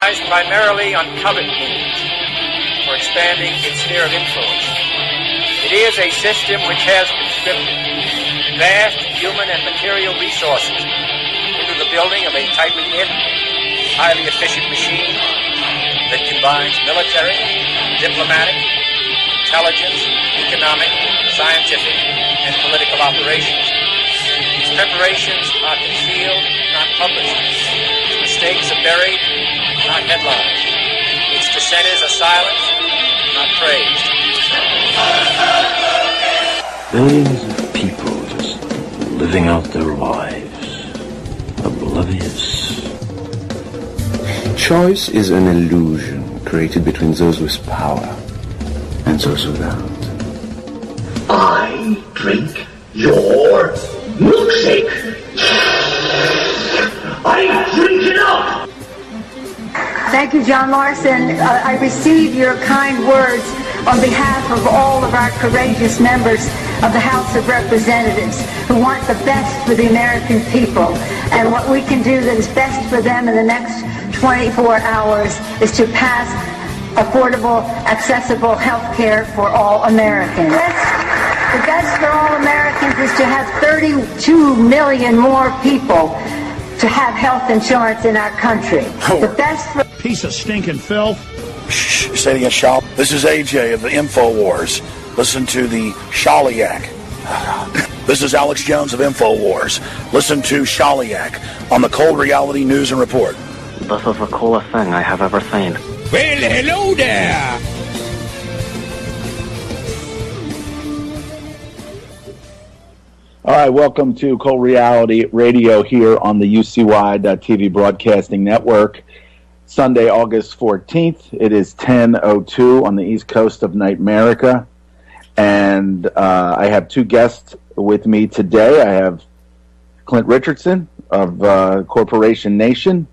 relies primarily on covert means for expanding its sphere of influence. It is a system which has conscripted vast human and material resources into the building of a tightly knit, highly efficient machine that combines military, diplomatic, intelligence, economic, scientific, and political operations. Its preparations are concealed, not published. Its mistakes are buried, not headlined. Its dissenters are silenced, not praised. Billions of people just living out their lives, oblivious. Choice is an illusion created between those with power and those without. I drink your milkshake. I drink it up. Thank you, John Larson. I receive your kind words on behalf of all of our courageous members of the House of Representatives who want the best for the American people. And what we can do that is best for them in the next 24 hours is to pass affordable, accessible health care for all Americans. The best for all Americans is to have 32 million more people to have health insurance in our country. The best for... Piece of stinking filth. Shh, say it again, Shal. This is AJ of the InfoWars. Listen to the Shaliak. This is Alex Jones of InfoWars. Listen to Shaliak on the Cold Reality News and Report. This is the coolest thing I have ever seen. Well, hello there. All right, welcome to Cold Reality Radio here on the UCY.TV Broadcasting Network. Sunday, August 14th. It is 10:02 on the East Coast of Nightmerica. And I have two guests with me today. I have Clint Richardson of Corporation Nation,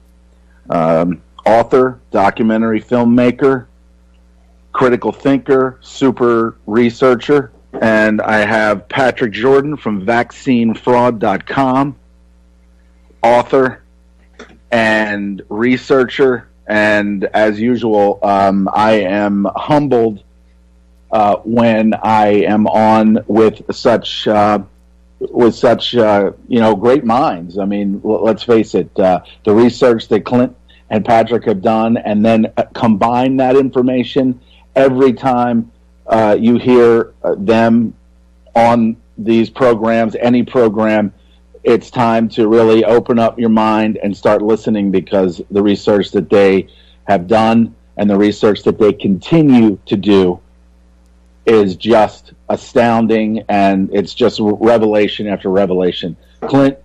author, documentary filmmaker, critical thinker, super researcher. And I have Patrick Jordan from vaccinefraud.com, author and researcher. And as usual, I am humbled when I am on with such great minds. I mean, let's face it, the research that Clint and Patrick have done, and then combine that information every time you hear them on these programs, any program. It's time to really open up your mind and start listening, because the research that they have done and the research that they continue to do is just astounding, and it's just revelation after revelation. Clint,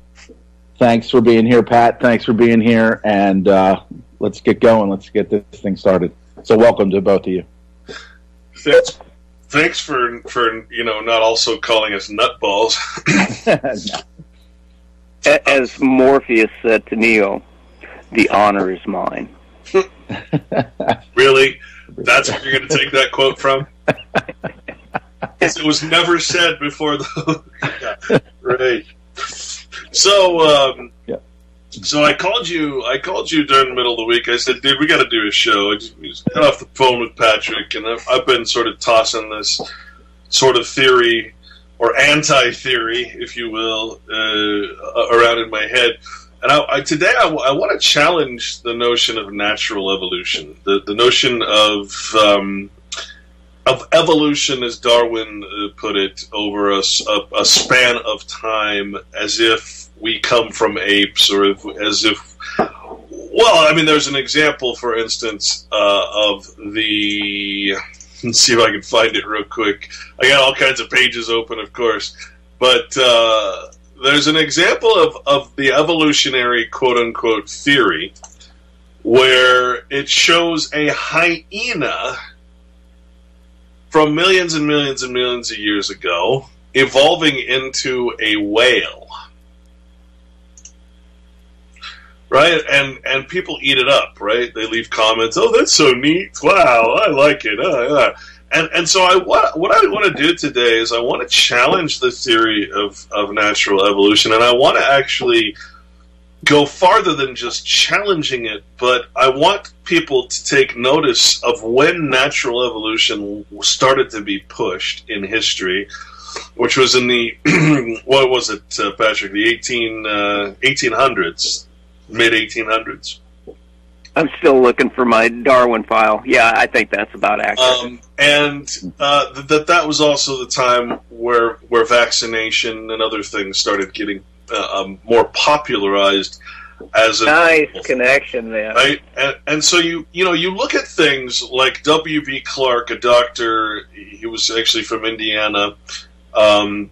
thanks for being here. Pat, thanks for being here, and let's get going. Let's get this thing started. So welcome to both of you. Thanks for not also calling us nutballs. No. As Morpheus said to Neo, the honor is mine. Really? That's where you're going to take that quote from? It was never said before, though. Yeah, right. So, So I called you during the middle of the week. I said, dude, we got to do a show. I just got off the phone with Patrick, and I've been sort of tossing this sort of theory, or anti-theory, if you will, around in my head. And today I want to challenge the notion of natural evolution, the notion of evolution, as Darwin put it, over a span of time, as if we come from apes, or as if. Well, I mean, there's an example, for instance, of the. Let's see if I can find it real quick. I got all kinds of pages open, of course, but there's an example of the evolutionary quote-unquote theory where it shows a hyena from millions and millions and millions of years ago evolving into a whale. Right? And people eat it up, right? They leave comments, oh, that's so neat. Wow, I like it. And so what I want to do today is I want to challenge the theory of natural evolution, and I want to actually go farther than just challenging it, but I want people to take notice of when natural evolution started to be pushed in history, which was in the, what was it, Patrick, the 1800s, mid-1800s. I'm still looking for my Darwin file. Yeah, I think that's about accurate. That was also the time where vaccination and other things started getting more popularized as a nice connection there. Right? And so you look at things like W.B. Clark, a doctor. He was actually from Indiana, and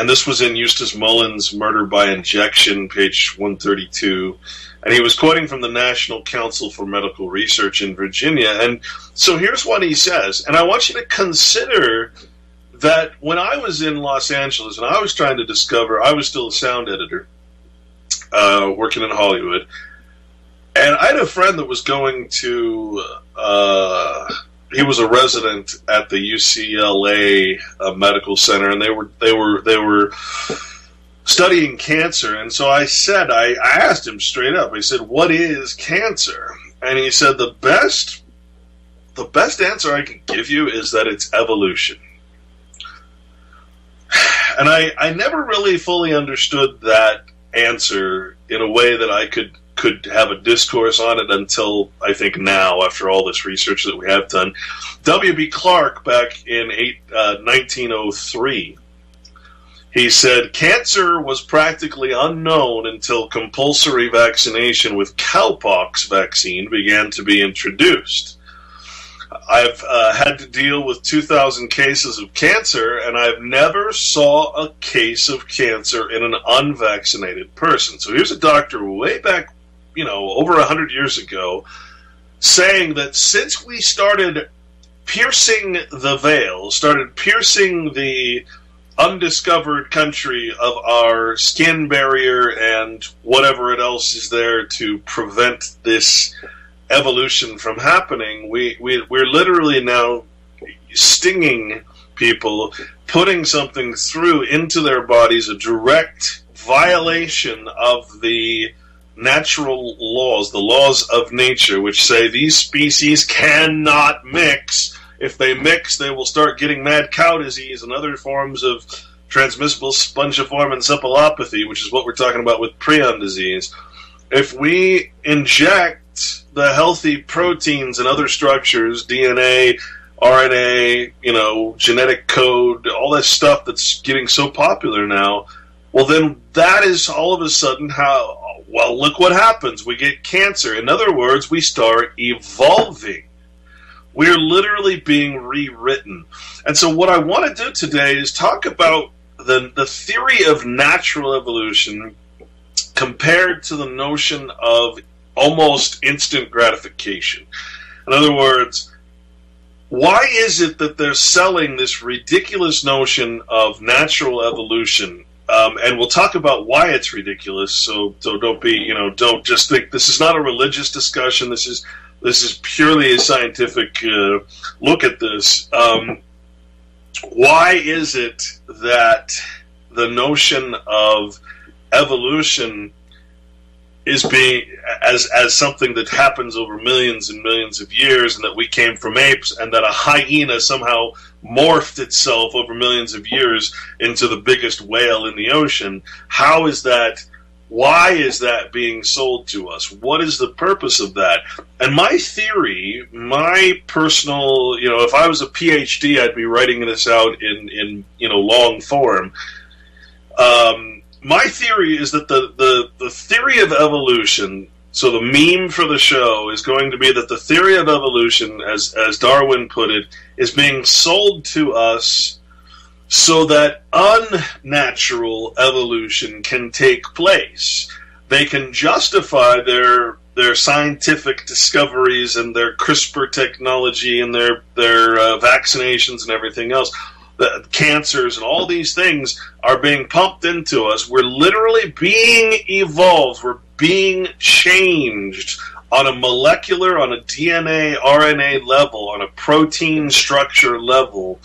this was in Eustace Mullins' Murder by Injection, page 132. And he was quoting from the National Council for Medical Research in Virginia. And so here's what he says. And I want you to consider that when I was in Los Angeles and I was trying to discover, I was still a sound editor, working in Hollywood. And I had a friend that was going to, he was a resident at the UCLA Medical Center, and they were studying cancer. And so I said, I asked him straight up, I said, what is cancer? And he said, the best answer I could give you is that it's evolution. And I never really fully understood that answer in a way that I could have a discourse on it until I think now, after all this research that we have done. W.B. Clark, back in 1903, he said, cancer was practically unknown until compulsory vaccination with cowpox vaccine began to be introduced. I've had to deal with 2,000 cases of cancer, and I've never saw a case of cancer in an unvaccinated person. So here's a doctor way back, over 100 years ago, saying that since we started piercing the veil, started piercing the undiscovered country of our skin barrier and whatever else is there to prevent this evolution from happening, we're literally now stinging people, putting something through into their bodies, a direct violation of the natural laws, the laws of nature, which say these species cannot mix. If they mix, they will start getting mad cow disease and other forms of transmissible spongiform encephalopathy, which is what we're talking about with prion disease. If we inject the healthy proteins and other structures, DNA, RNA, genetic code, all that stuff that's getting so popular now, well, then that is all of a sudden look what happens. We get cancer. In other words, we start evolving. We're literally being rewritten. And so what I want to do today is talk about the theory of natural evolution compared to the notion of almost instant gratification. In other words, why is it that they're selling this ridiculous notion of natural evolution? And we'll talk about why it's ridiculous. So don't just think this is not a religious discussion. This is purely a scientific look at this. Why is it that the notion of evolution is being as something that happens over millions and millions of years, and that we came from apes, and that a hyena somehow morphed itself over millions of years into the biggest whale in the ocean? How is that? Why is that being sold to us? What is the purpose of that? And my theory, my personal, if I was a PhD, I'd be writing this out in long form. My theory is that the theory of evolution, so the meme for the show is going to be that the theory of evolution, as Darwin put it, is being sold to us so that unnatural evolution can take place. They can justify their scientific discoveries and their CRISPR technology and their vaccinations and everything else. The cancers and all these things are being pumped into us. We're literally being evolved. We're being changed on a molecular, on a DNA, RNA level, on a protein structure level,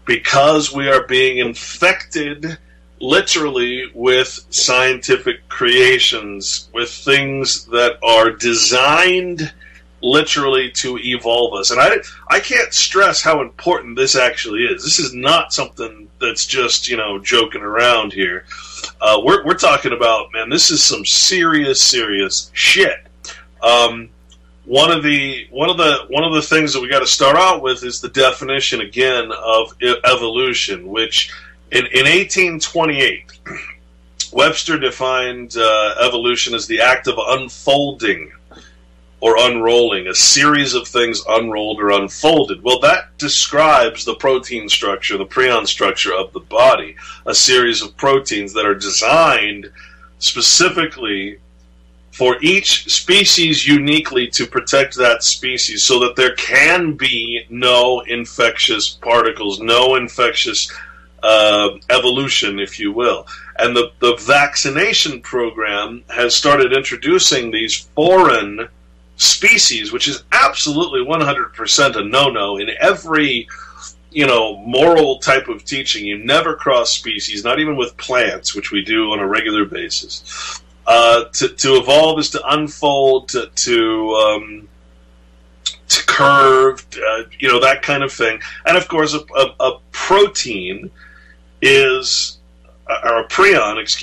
because we are being infected literally with scientific creations, with things that are designed literally to evolve us. And I can't stress how important this actually is. This is not something that's just, joking around here. We're talking about, man, this is some serious shit. One of the things that we got to start out with is the definition again of evolution, which in 1828, Webster defined evolution as the act of unfolding or unrolling, a series of things unrolled or unfolded. Well, that describes the protein structure, the prion structure of the body, a series of proteins that are designed specifically for each species uniquely to protect that species so that there can be no infectious particles, no infectious evolution, if you will. And the vaccination program has started introducing these foreign species, which is absolutely 100% a no-no in every, moral type of teaching. You never cross species, not even with plants, which we do on a regular basis. To evolve is to unfold, to curve, that kind of thing. And of course, a protein is, or a prion, is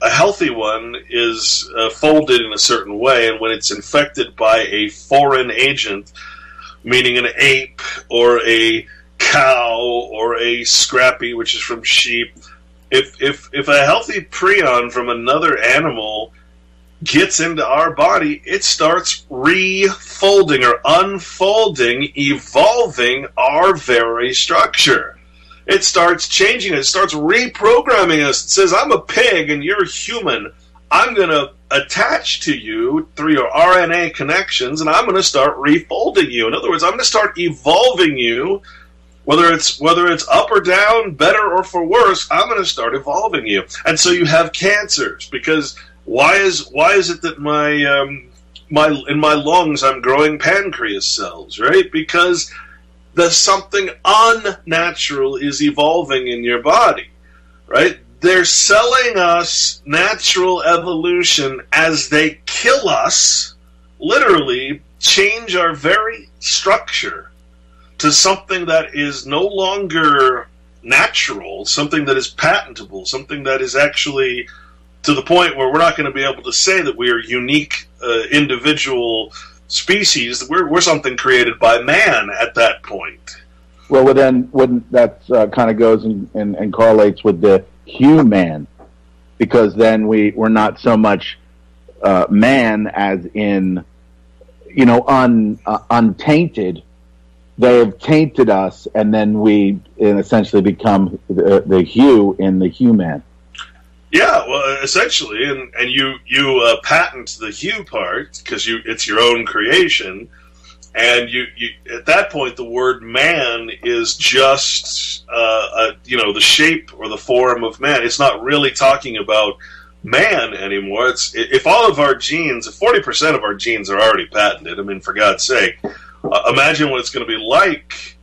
a healthy one is folded in a certain way, and when it's infected by a foreign agent, meaning an ape or a cow or a scrappy, which is from sheep, if a healthy prion from another animal gets into our body, it starts refolding or unfolding, evolving our very structure. It starts changing. It starts reprogramming us. It says, I'm a pig and you're human. I'm going to attach to you through your RNA connections, and I'm going to start refolding you. In other words, I'm going to start evolving you, whether it's up or down, better or for worse. I'm going to start evolving you. And so you have cancers, because why is it that in my lungs I'm growing pancreas cells, right? Because there's something unnatural is evolving in your body, right? They're selling us natural evolution as they kill us, literally change our very structure to something that is no longer natural, something that is patentable, something that is actually to the point where we're not going to be able to say that we are unique individual species. We're something created by man at that point. Well, then wouldn't that kind of goes and correlates with the human, because then we're not so much man as in untainted. They have tainted us, and then we essentially become the hue in the human. Yeah, well, essentially, and you patent the hue part because it's your own creation, and you at that point the word man is just the shape or the form of man. It's not really talking about man anymore. If all of our genes, if 40% of our genes are already patented, I mean, for God's sake, imagine what it's going to be like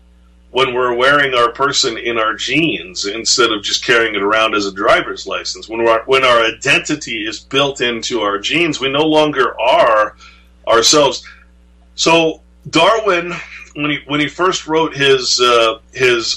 when we're wearing our person in our genes instead of just carrying it around as a driver's license. When our identity is built into our genes, we no longer are ourselves. So Darwin, when he first wrote his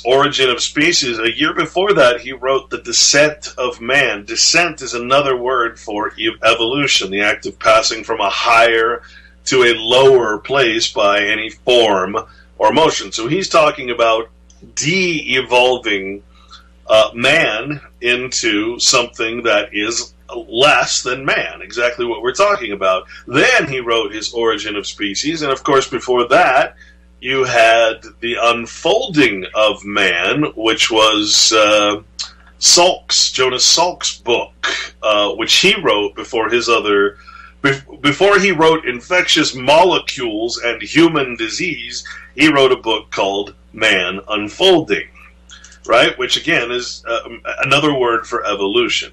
Origin of Species, a year before that, he wrote The Descent of Man. Descent is another word for evolution, the act of passing from a higher to a lower place by any form or motion. So he's talking about de-evolving man into something that is less than man, exactly what we're talking about. Then he wrote his Origin of Species, and of course before that you had the unfolding of man, which was Jonas Salk's book, which he wrote before he wrote Infectious Molecules and Human Disease. He wrote a book called Man Unfolding, right? Which again is another word for evolution.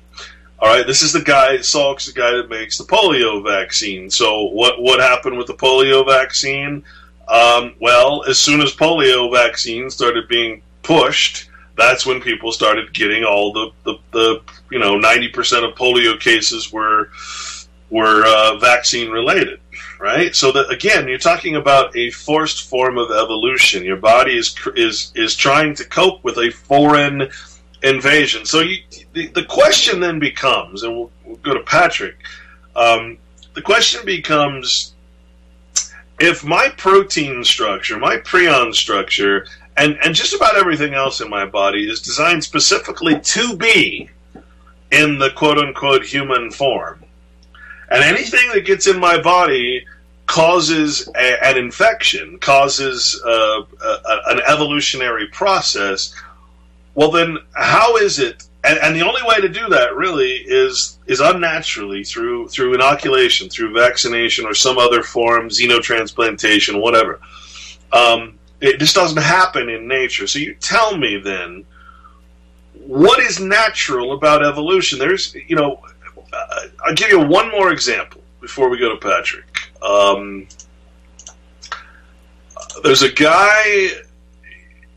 All right, this is Salk's the guy that makes the polio vaccine. So what happened with the polio vaccine? Well, as soon as polio vaccine started being pushed, that's when people started getting all the 90% of polio cases were vaccine related, right? So that, again, you're talking about a forced form of evolution. Your body is trying to cope with a foreign invasion. So the question then becomes, and we'll go to Patrick. The question becomes, if my protein structure, my prion structure, and just about everything else in my body is designed specifically to be in the quote-unquote human form, and anything that gets in my body causes an infection, causes an evolutionary process, well then how is it, and the only way to do that really is unnaturally through inoculation, through vaccination or some other form, xenotransplantation, whatever. It just doesn't happen in nature. So you tell me then, what is natural about evolution? There's, I'll give you one more example before we go to Patrick. There's a guy,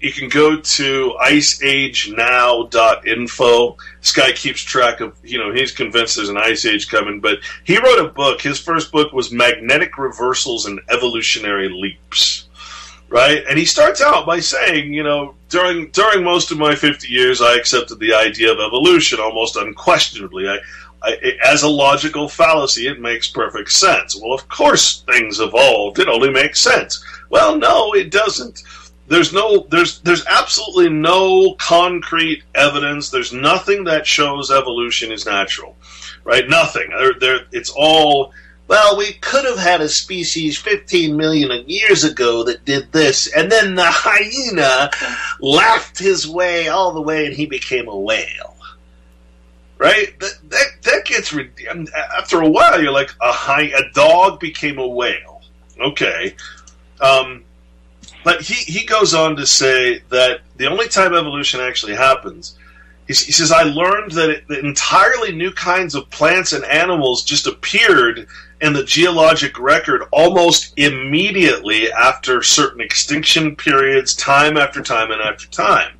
you can go to iceagenow.info. This guy keeps track of, he's convinced there's an ice age coming, but he wrote a book. His first book was Magnetic Reversals and Evolutionary Leaps. Right? And he starts out by saying, during most of my 50 years, I accepted the idea of evolution almost unquestionably. As a logical fallacy, it makes perfect sense. Well, of course things evolved. It only makes sense. Well, no, it doesn't. There's absolutely no concrete evidence. There's nothing that shows evolution is natural. Right? Nothing. It's all, well, we could have had a species 15 million years ago that did this, and then the hyena laughed his way all the way and he became a whale. Right? That gets, after a while you're like, a dog became a whale. Okay. But he goes on to say that the only time evolution actually happens, he says, I learned that entirely new kinds of plants and animals just appeared in the geologic record almost immediately after certain extinction periods, time after time and after time.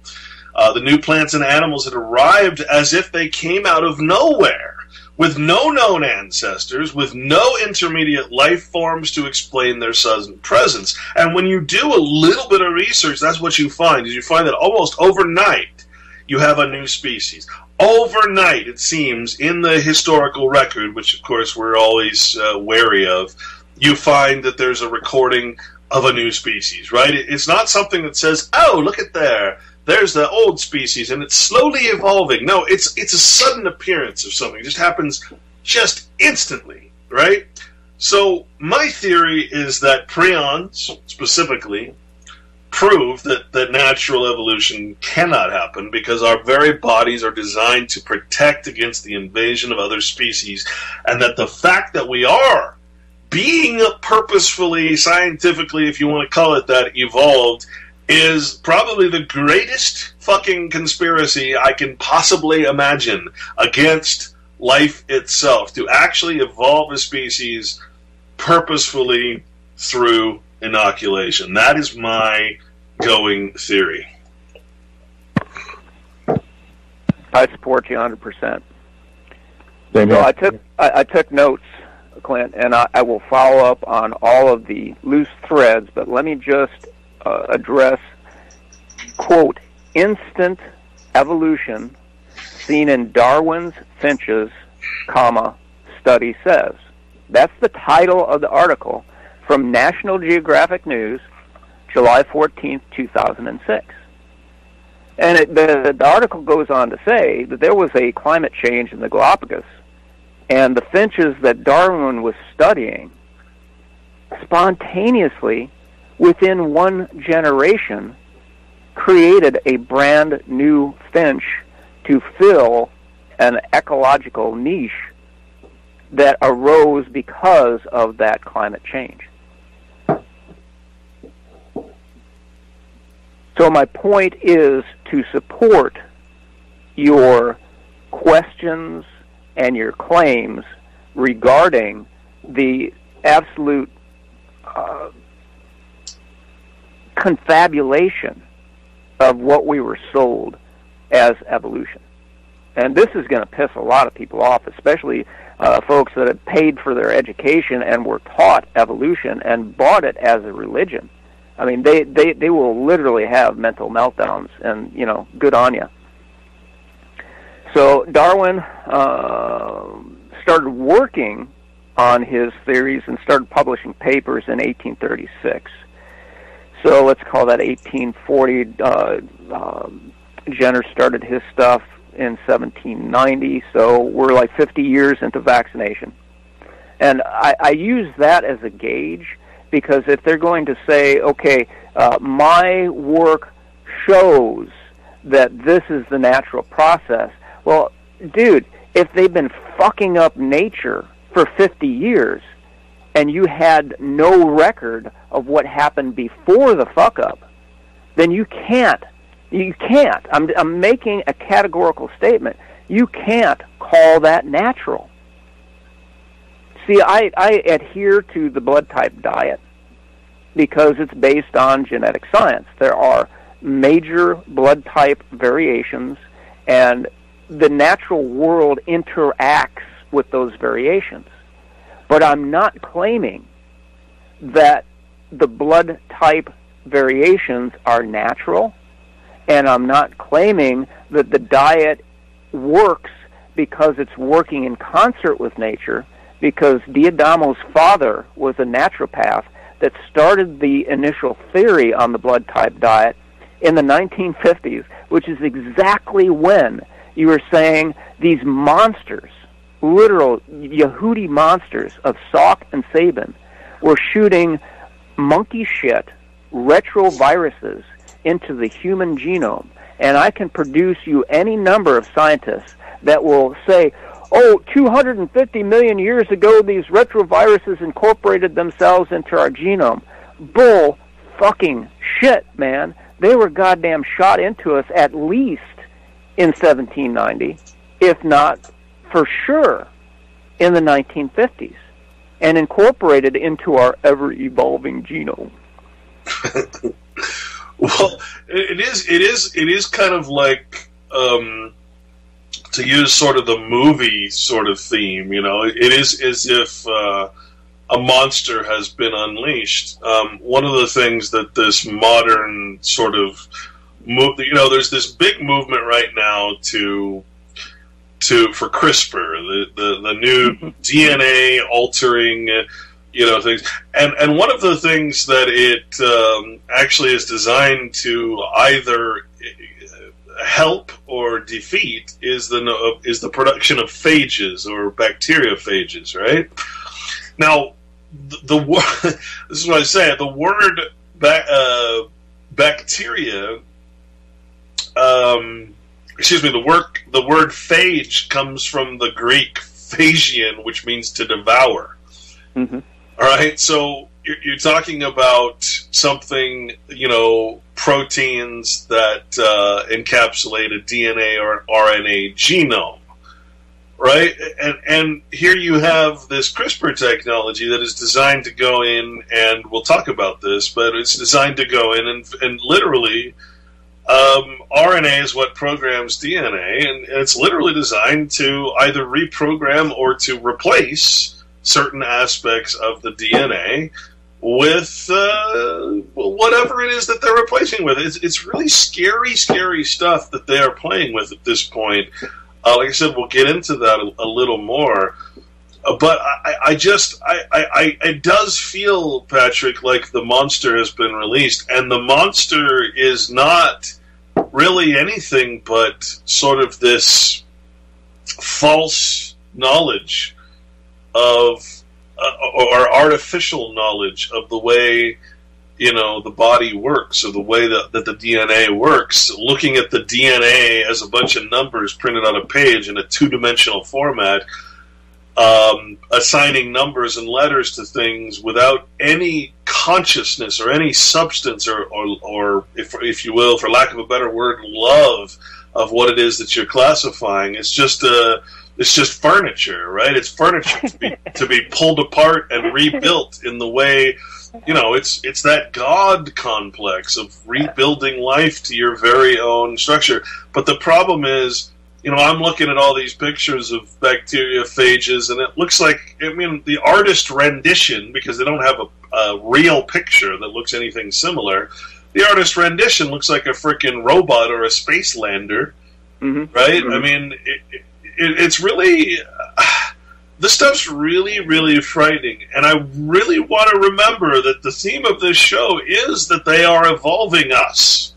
The new plants and animals had arrived as if they came out of nowhere, with no known ancestors, with no intermediate life forms to explain their sudden presence. And when you do a little bit of research, that's what you find, is you find that almost overnight you have a new species. Overnight, it seems, in the historical record, which of course we're always wary of, you find that there's a recording of a new species, right? It's not something that says, oh, look at there's the old species, and it's slowly evolving. No, it's a sudden appearance of something. It just happens just instantly, right? So my theory is that prions, specifically, prove that natural evolution cannot happen because our very bodies are designed to protect against the invasion of other species, and that the fact that we are being purposefully, scientifically, if you want to call it that, evolved, is probably the greatest fucking conspiracy I can possibly imagine against life itself, to actually evolve a species purposefully through inoculation. That is my going theory. I support you 100%. So I took notes, Clint, and I will follow up on all of the loose threads, but let me just address, quote, instant evolution seen in Darwin's finches, study says. That's the title of the article from National Geographic News, July 14th, 2006. And the article goes on to say that there was a climate change in the Galapagos, and the finches that Darwin was studying spontaneously, within one generation, created a brand new finch to fill an ecological niche that arose because of that climate change. So my point is to support your questions and your claims regarding the absolute confabulation of what we were sold as evolution. And this is going to piss a lot of people off, especially folks that have paid for their education and were taught evolution and bought it as a religion. I mean, they will literally have mental meltdowns, and, you know, good on you. So Darwin started working on his theories and started publishing papers in 1836. So let's call that 1840. Jenner started his stuff in 1790, so we're like 50 years into vaccination. And I use that as a gauge, because if they're going to say, okay, my work shows that this is the natural process, well, dude, if they've been fucking up nature for 50 years and you had no record of what happened before the fuck up, then you can't. I'm making a categorical statement. You can't call that natural. See, I adhere to the blood type diet because it's based on genetic science. There are major blood type variations, and the natural world interacts with those variations. But I'm not claiming that the blood type variations are natural, and I'm not claiming that the diet works because it's working in concert with nature, because Diodamo's father was a naturopath that started the initial theory on the blood type diet in the 1950s, which is exactly when you were saying these monsters, literal Yehudi monsters of Salk and Sabin, were shooting monkey shit retroviruses into the human genome. And I can produce you any number of scientists that will say, oh, 250 million years ago, these retroviruses incorporated themselves into our genome. Bull fucking shit, man. They were goddamn shot into us at least in 1790, if not for sure in the 1950s, and incorporated into our ever-evolving genome. Well, it is kind of like, to use sort of the movie sort of theme, you know, it is as if a monster has been unleashed. One of the things that this modern sort of you know, there's this big movement right now for CRISPR, the new DNA altering, you know, things. And one of the things that it actually is designed to either help or defeat is the production of phages or bacteriophages, right? Now, this is what I say. The word bacteria, the word phage comes from the Greek phagian, which means to devour. Mm-hmm. All right, so you're talking about something, you know, proteins that encapsulate a DNA or an RNA genome, right? And here you have this CRISPR technology that is designed to go in, and we'll talk about this, but it's designed to go in and literally, RNA is what programs DNA, and it's literally designed to either reprogram or to replace certain aspects of the DNA with whatever it is that they're replacing with. It's really scary stuff that they are playing with at this point. Like I said, we'll get into that a little more. But it does feel, Patrick, like the monster has been released, and the monster is not really anything but sort of this false knowledge of or artificial knowledge of the way, you know, the body works, or the way that the DNA works, looking at the DNA as a bunch of numbers printed on a page in a two-dimensional format, assigning numbers and letters to things without any consciousness or any substance or if you will, for lack of a better word, love of what it is that you're classifying. It's just furniture, right? It's furniture to be pulled apart and rebuilt in the way You know, it's that God complex of rebuilding life to your very own structure. But the problem is, you know, I'm looking at all these pictures of bacteriophages, and it looks like, I mean, the artist rendition, because they don't have a real picture that looks anything similar, the artist rendition looks like a freaking robot or a space lander, right? I mean, it's really... this stuff's really, really frightening, and I really want to remember that the theme of this show is that they are evolving us.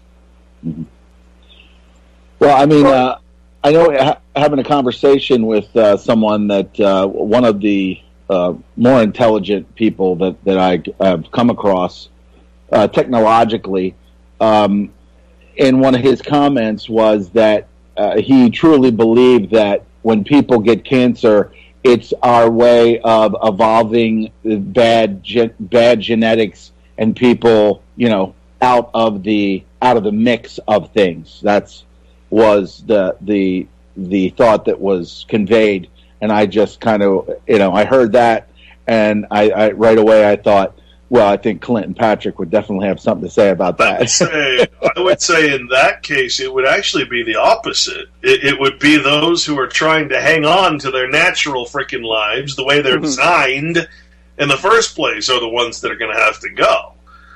Well, I mean, I know having a conversation with someone that one of the more intelligent people that I have come across technologically, and one of his comments was that he truly believed that when people get cancer, it's our way of evolving bad genetics and people, you know, out of the mix of things. Was the thought that was conveyed, and I just kind of, you know, I heard that, and I right away I thought, well, I think Clint and Patrick would definitely have something to say about that. I would say in that case, it would actually be the opposite. It would be those who are trying to hang on to their natural freaking lives, the way they're designed in the first place, are the ones that are going to have to go.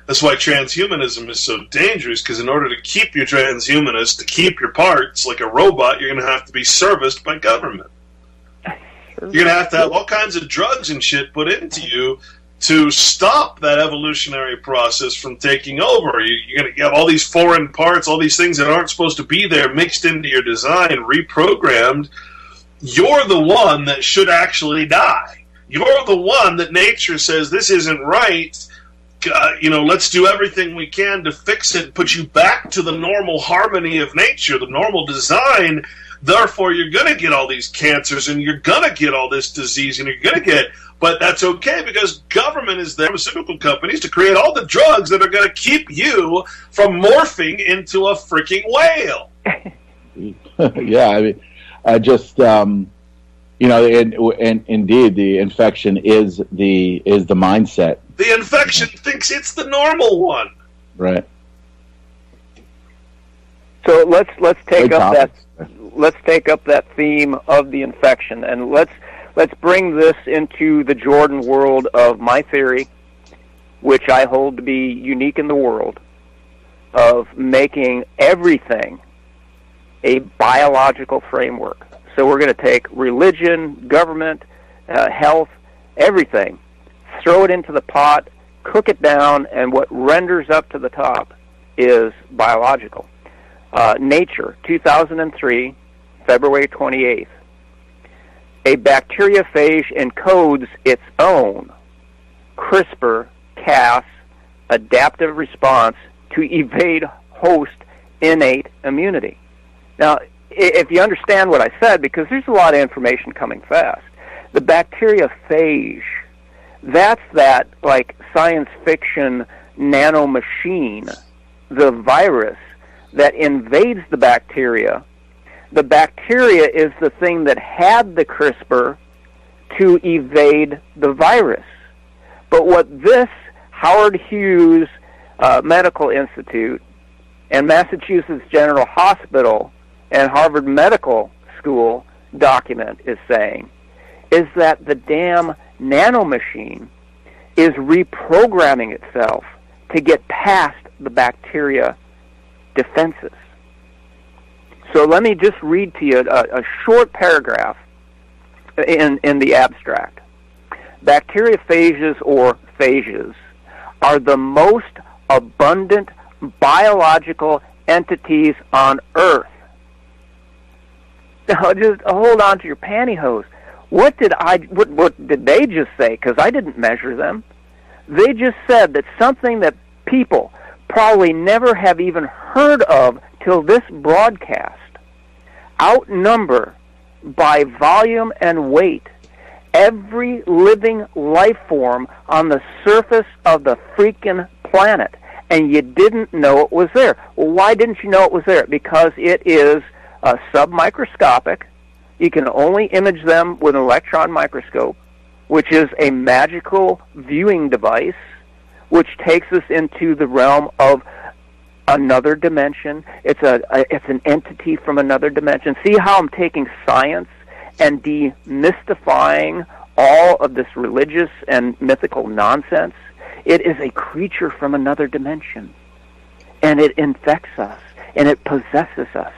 That's why transhumanism is so dangerous, because in order to keep your transhumanist, to keep your parts like a robot, you're going to have to be serviced by government. You're going to have all kinds of drugs and shit put into you to stop that evolutionary process from taking over. You're going to have all these foreign parts, all these things that aren't supposed to be there, mixed into your design, reprogrammed. You're the one that should actually die. You're the one that nature says, this isn't right. You know, let's do everything we can to fix it, put you back to the normal harmony of nature, the normal design. Therefore, you're going to get all these cancers, and you're going to get all this disease, and you're going to get... But that's okay, because government is there, pharmaceutical companies, to create all the drugs that are going to keep you from morphing into a freaking whale. Yeah, I mean, I just, you know, and indeed, the infection is the mindset. The infection thinks it's the normal one. Right. So let's take up that theme of the infection, and let's bring this into the Jordan world of my theory, which I hold to be unique in the world, of making everything a biological framework. So we're going to take religion, government, health, everything, throw it into the pot, cook it down, and what renders up to the top is biological. Nature, 2003, February 28th. A bacteriophage encodes its own CRISPR-Cas adaptive response to evade host innate immunity. Now, if you understand what I said, because there's a lot of information coming fast, the bacteriophage, that's that, like, science fiction nanomachine, the virus that invades the bacteria. The bacteria is the thing that had the CRISPR to evade the virus. But what this Howard Hughes Medical Institute and Massachusetts General Hospital and Harvard Medical School document is saying is that the damn nanomachine is reprogramming itself to get past the bacteria defenses. So let me just read to you a short paragraph in the abstract. Bacteriophages or phages are the most abundant biological entities on Earth. Now, just hold on to your pantyhose. What did they just say? Because I didn't measure them. They just said that something that people probably never have even heard of till this broadcast outnumber by volume and weight every living life form on the surface of the freaking planet, and you didn't know it was there. Well, why didn't you know it was there? Because it is submicroscopic. You can only image them with an electron microscope, which is a magical viewing device which takes us into the realm of another dimension. It's an entity from another dimension. See how I'm taking science and demystifying all of this religious and mythical nonsense? It is a creature from another dimension, and it infects us, and it possesses us.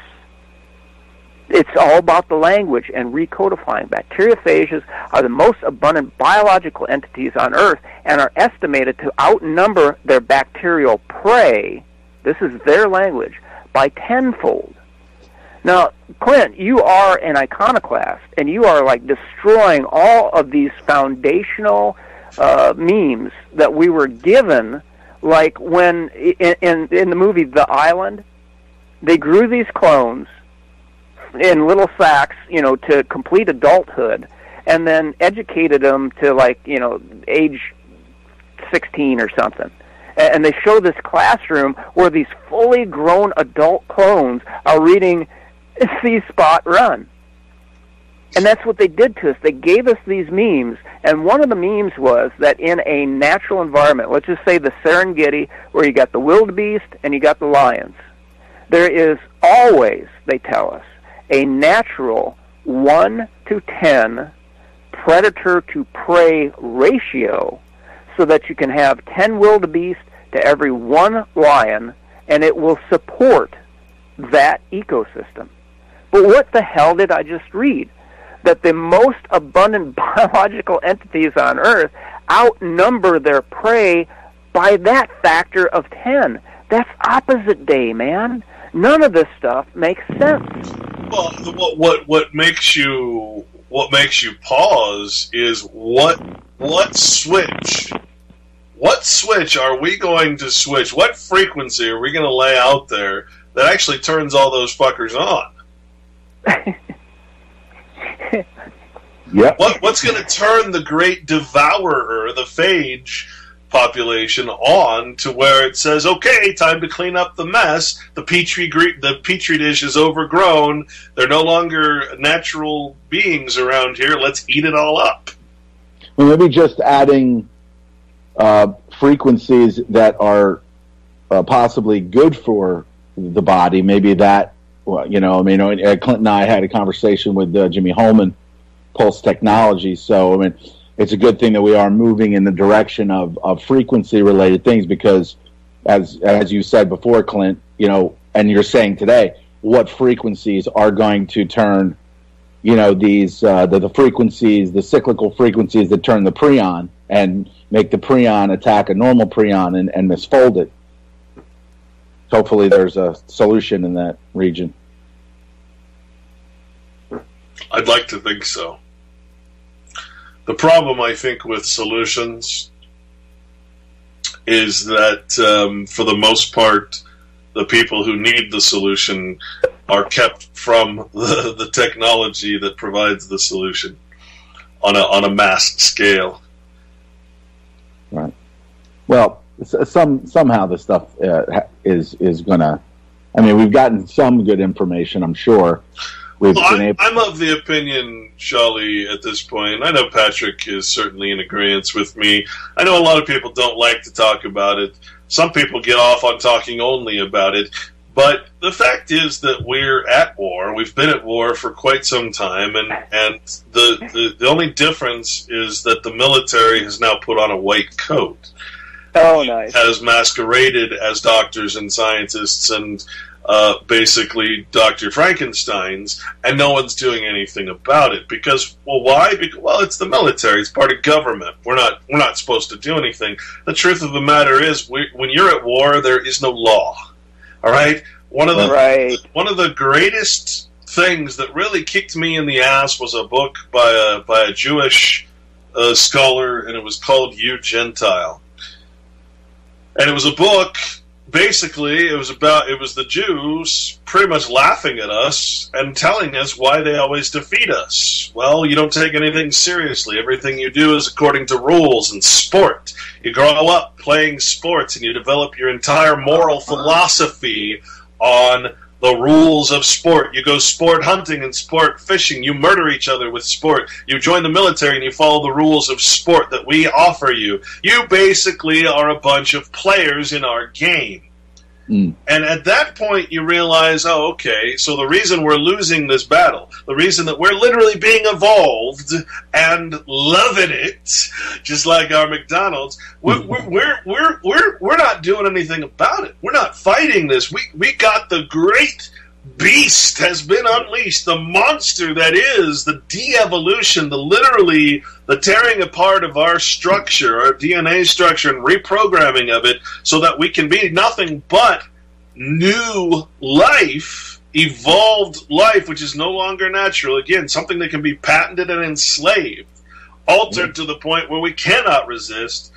It's all about the language and recodifying. Bacteriophages are the most abundant biological entities on Earth and are estimated to outnumber their bacterial prey, this is their language, by tenfold. Now, Clint, you are an iconoclast, and you are like destroying all of these foundational memes that we were given, like when in the movie The Island, they grew these clones in little sacks, to complete adulthood, and then educated them to age 16 or something. And they show this classroom where these fully grown adult clones are reading See Spot Run. And that's what they did to us. They gave us these memes, and one of the memes was that in a natural environment, let's just say the Serengeti, where you got the wildebeest and you got the lions, there is always, they tell us, a natural 1 to 10 predator to prey ratio, so that you can have 10 wildebeest to every 1 lion, and it will support that ecosystem. But what the hell did I just read? That the most abundant biological entities on Earth outnumber their prey by that factor of 10. That's opposite day, man. None of this stuff makes sense. Well, what makes you pause is what switch are we going to switch? What frequency are we going to lay out there that actually turns all those fuckers on? Yep. What's going to turn the great devourer, the phage population, on to where it says, okay, time to clean up the mess. The petri dish is overgrown. They're no longer natural beings around here. Let's eat it all up. Well, maybe just adding frequencies that are possibly good for the body. Maybe that, Clint and I had a conversation with Jimmy Holman, Pulse Technology. So, it's a good thing that we are moving in the direction of frequency-related things, because, as you said before, Clint, and you're saying today, what frequencies are going to turn, these the frequencies, the cyclical frequencies that turn the prion and make the prion attack a normal prion and misfold it. Hopefully there's a solution in that region. I'd like to think so. The problem, I think, with solutions is that, for the most part, the people who need the solution are kept from the technology that provides the solution on a mass scale. Right. Well, somehow this stuff is gonna. We've gotten some good information, I'm sure. I'm of the opinion, Shali, at this point. I know Patrick is certainly in agreement with me. I know a lot of people don't like to talk about it. Some people get off on talking only about it. But the fact is that we're at war. We've been at war for quite some time, and the only difference is that the military has now put on a white coat. Oh, nice. Has masqueraded as doctors and scientists and basically Dr. Frankenstein's, and no one's doing anything about it. Because, why? Because, it's the military. It's part of government. We're not supposed to do anything. The truth of the matter is, when you're at war, there is no law. All right? One of the greatest things that really kicked me in the ass was a book by a Jewish scholar, and it was called You Gentile. And it was a book. Basically, it was the Jews pretty much laughing at us and telling us why they always defeat us. Well, you don't take anything seriously. Everything you do is according to rules and sport. You grow up playing sports and you develop your entire moral philosophy on the rules of sport. You go sport hunting and sport fishing. You murder each other with sport. You join the military and you follow the rules of sport that we offer you. You basically are a bunch of players in our game. And at that point, you realize, oh, okay, so the reason we're losing this battle, the reason that we're literally being evolved and loving it, just like our McDonald's, we're not doing anything about it. We're not fighting this. We got the great beast has been unleashed, the monster that is the de-evolution, literally the tearing apart of our structure, our DNA structure, and reprogramming of it so that we can be nothing but new life, evolved life, which is no longer natural. Again, something that can be patented and enslaved, altered to the point where we cannot resist.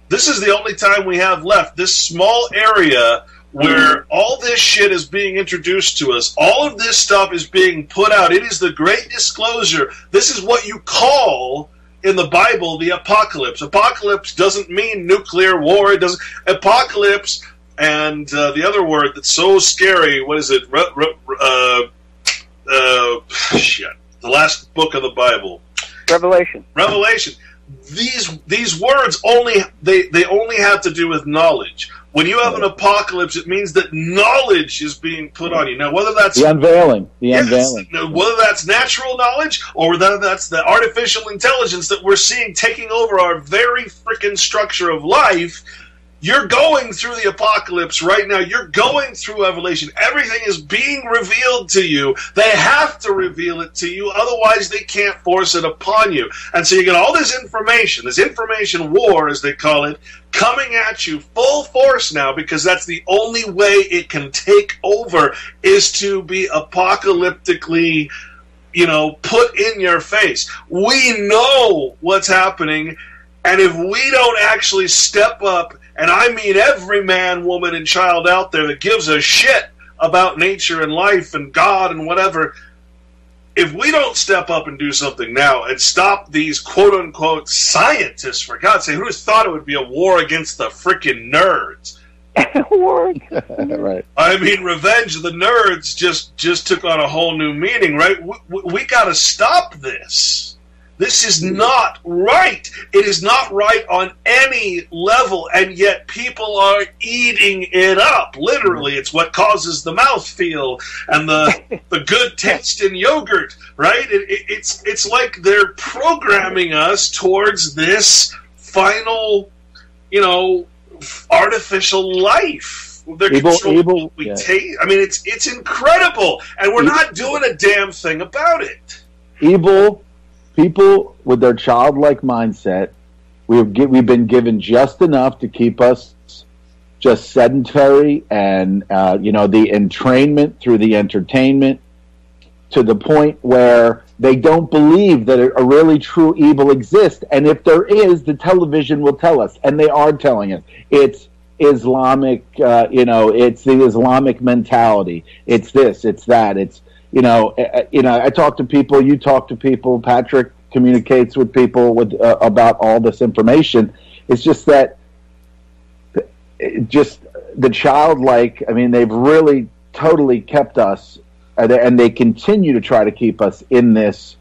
This is the only time we have left, this small area where all this shit is being introduced to us. All of this stuff is being put out. It is the great disclosure. This is what you call, in the Bible, the apocalypse. Apocalypse doesn't mean nuclear war. It doesn't. Apocalypse and the other word that's so scary, what is it? Shit. The last book of the Bible. Revelation. These words only have to do with knowledge. When you have an apocalypse, it means that knowledge is being put on you. Now, whether that's the unveiling, whether that's natural knowledge or whether that's the artificial intelligence that we're seeing taking over our very freaking structure of life, you're going through the apocalypse right now. You're going through evolution. Everything is being revealed to you. They have to reveal it to you, otherwise they can't force it upon you. And so you get all this information war, as they call it, coming at you full force now, because that's the only way it can take over, is to be apocalyptically, put in your face. We know what's happening, and if we don't actually step up, and I mean every man, woman, and child out there that gives a shit about nature and life and God and whatever, if we don't step up and do something now and stop these quote-unquote scientists, for God's sake, who thought it would be a war against the freaking nerds? Right. I mean, revenge of the nerds just took on a whole new meaning, right? We got to stop this. This is not right. It is not right on any level, and yet people are eating it up. Literally, it's what causes the mouthfeel and the good taste in yogurt, right? It's like they're programming us towards this final, artificial life. They're controlling what we taste. I mean, it's incredible, and we're not doing a damn thing about it. People with their childlike mindset, we've been given just enough to keep us just sedentary, and the entrainment through the entertainment, to the point where they don't believe that a really true evil exists. And if there is, the television will tell us, and they are telling us. It's Islamic, it's the Islamic mentality. It's this, it's that, it's I talk to people, you talk to people, Patrick communicates with people about all this information. It's just that, the childlike, they've really totally kept us, and they continue to try to keep us in this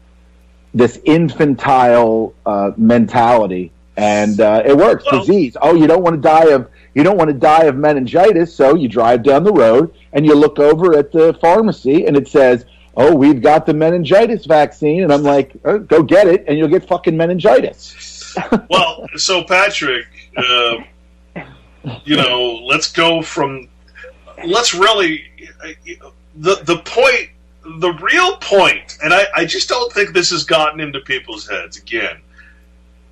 infantile mentality, and it works. Disease. Oh, you don't want to die of meningitis, so you drive down the road and you look over at the pharmacy and it says, oh, we've got the meningitis vaccine. And I'm like, oh, go get it and you'll get fucking meningitis. Well, so Patrick, let's really, the real point, and I just don't think this has gotten into people's heads again.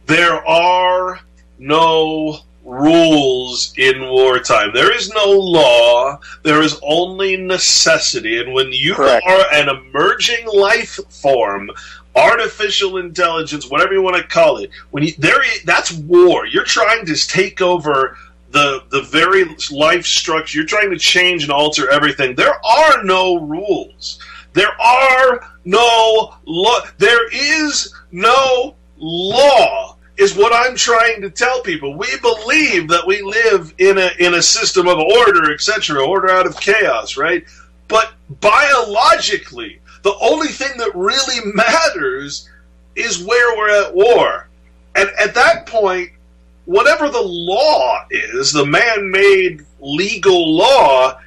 There are no rules in wartime. There is no law. There is only necessity. And when you are an emerging life form, artificial intelligence, whatever you want to call it, that's war. You're trying to take over the very life structure. You're trying to change and alter everything. There are no rules. There are no law. There is no law, is what I'm trying to tell people. We believe that we live in a system of order, etc., order out of chaos, right? But biologically, the only thing that really matters is where we're at war. And at that point, whatever the law is, the man-made legal law,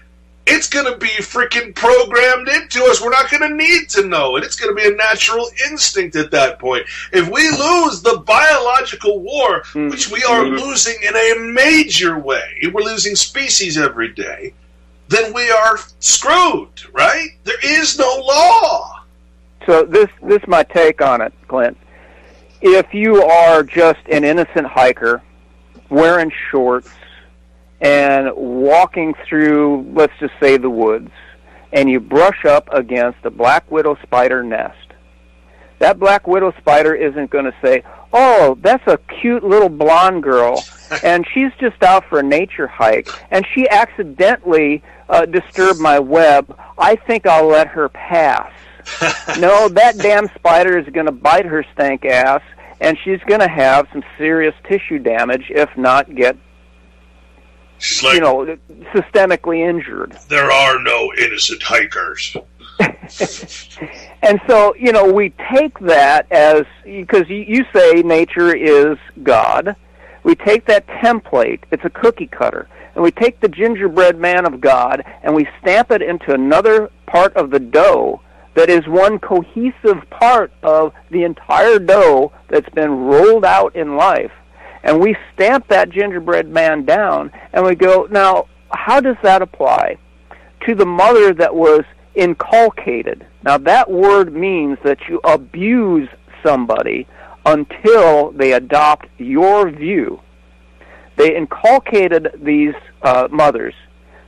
it's going to be freaking programmed into us. We're not going to need to know it. It's going to be a natural instinct at that point. If we lose the biological war, which we are losing in a major way, we're losing species every day, then we are screwed, right? There is no law. So this is my take on it, Clint. If you are just an innocent hiker wearing shorts and walking through, let's just say, the woods, and you brush up against a black widow spider nest, that black widow spider isn't going to say, oh, that's a cute little blonde girl, and she's just out for a nature hike, and she accidentally disturbed my web. I think I'll let her pass. No, that damn spider is going to bite her stank ass, and she's going to have some serious tissue damage, if not get, like, systemically injured. There are no innocent hikers. And so, we take that as, because you say nature is God, we take that template, it's a cookie cutter, and we take the gingerbread man of God, and we stamp it into another part of the dough that is one cohesive part of the entire dough that's been rolled out in life. And we stamp that gingerbread man down, and we go, now, how does that apply to the mother that was inculcated? Now, that word means that you abuse somebody until they adopt your view. They inculcated these mothers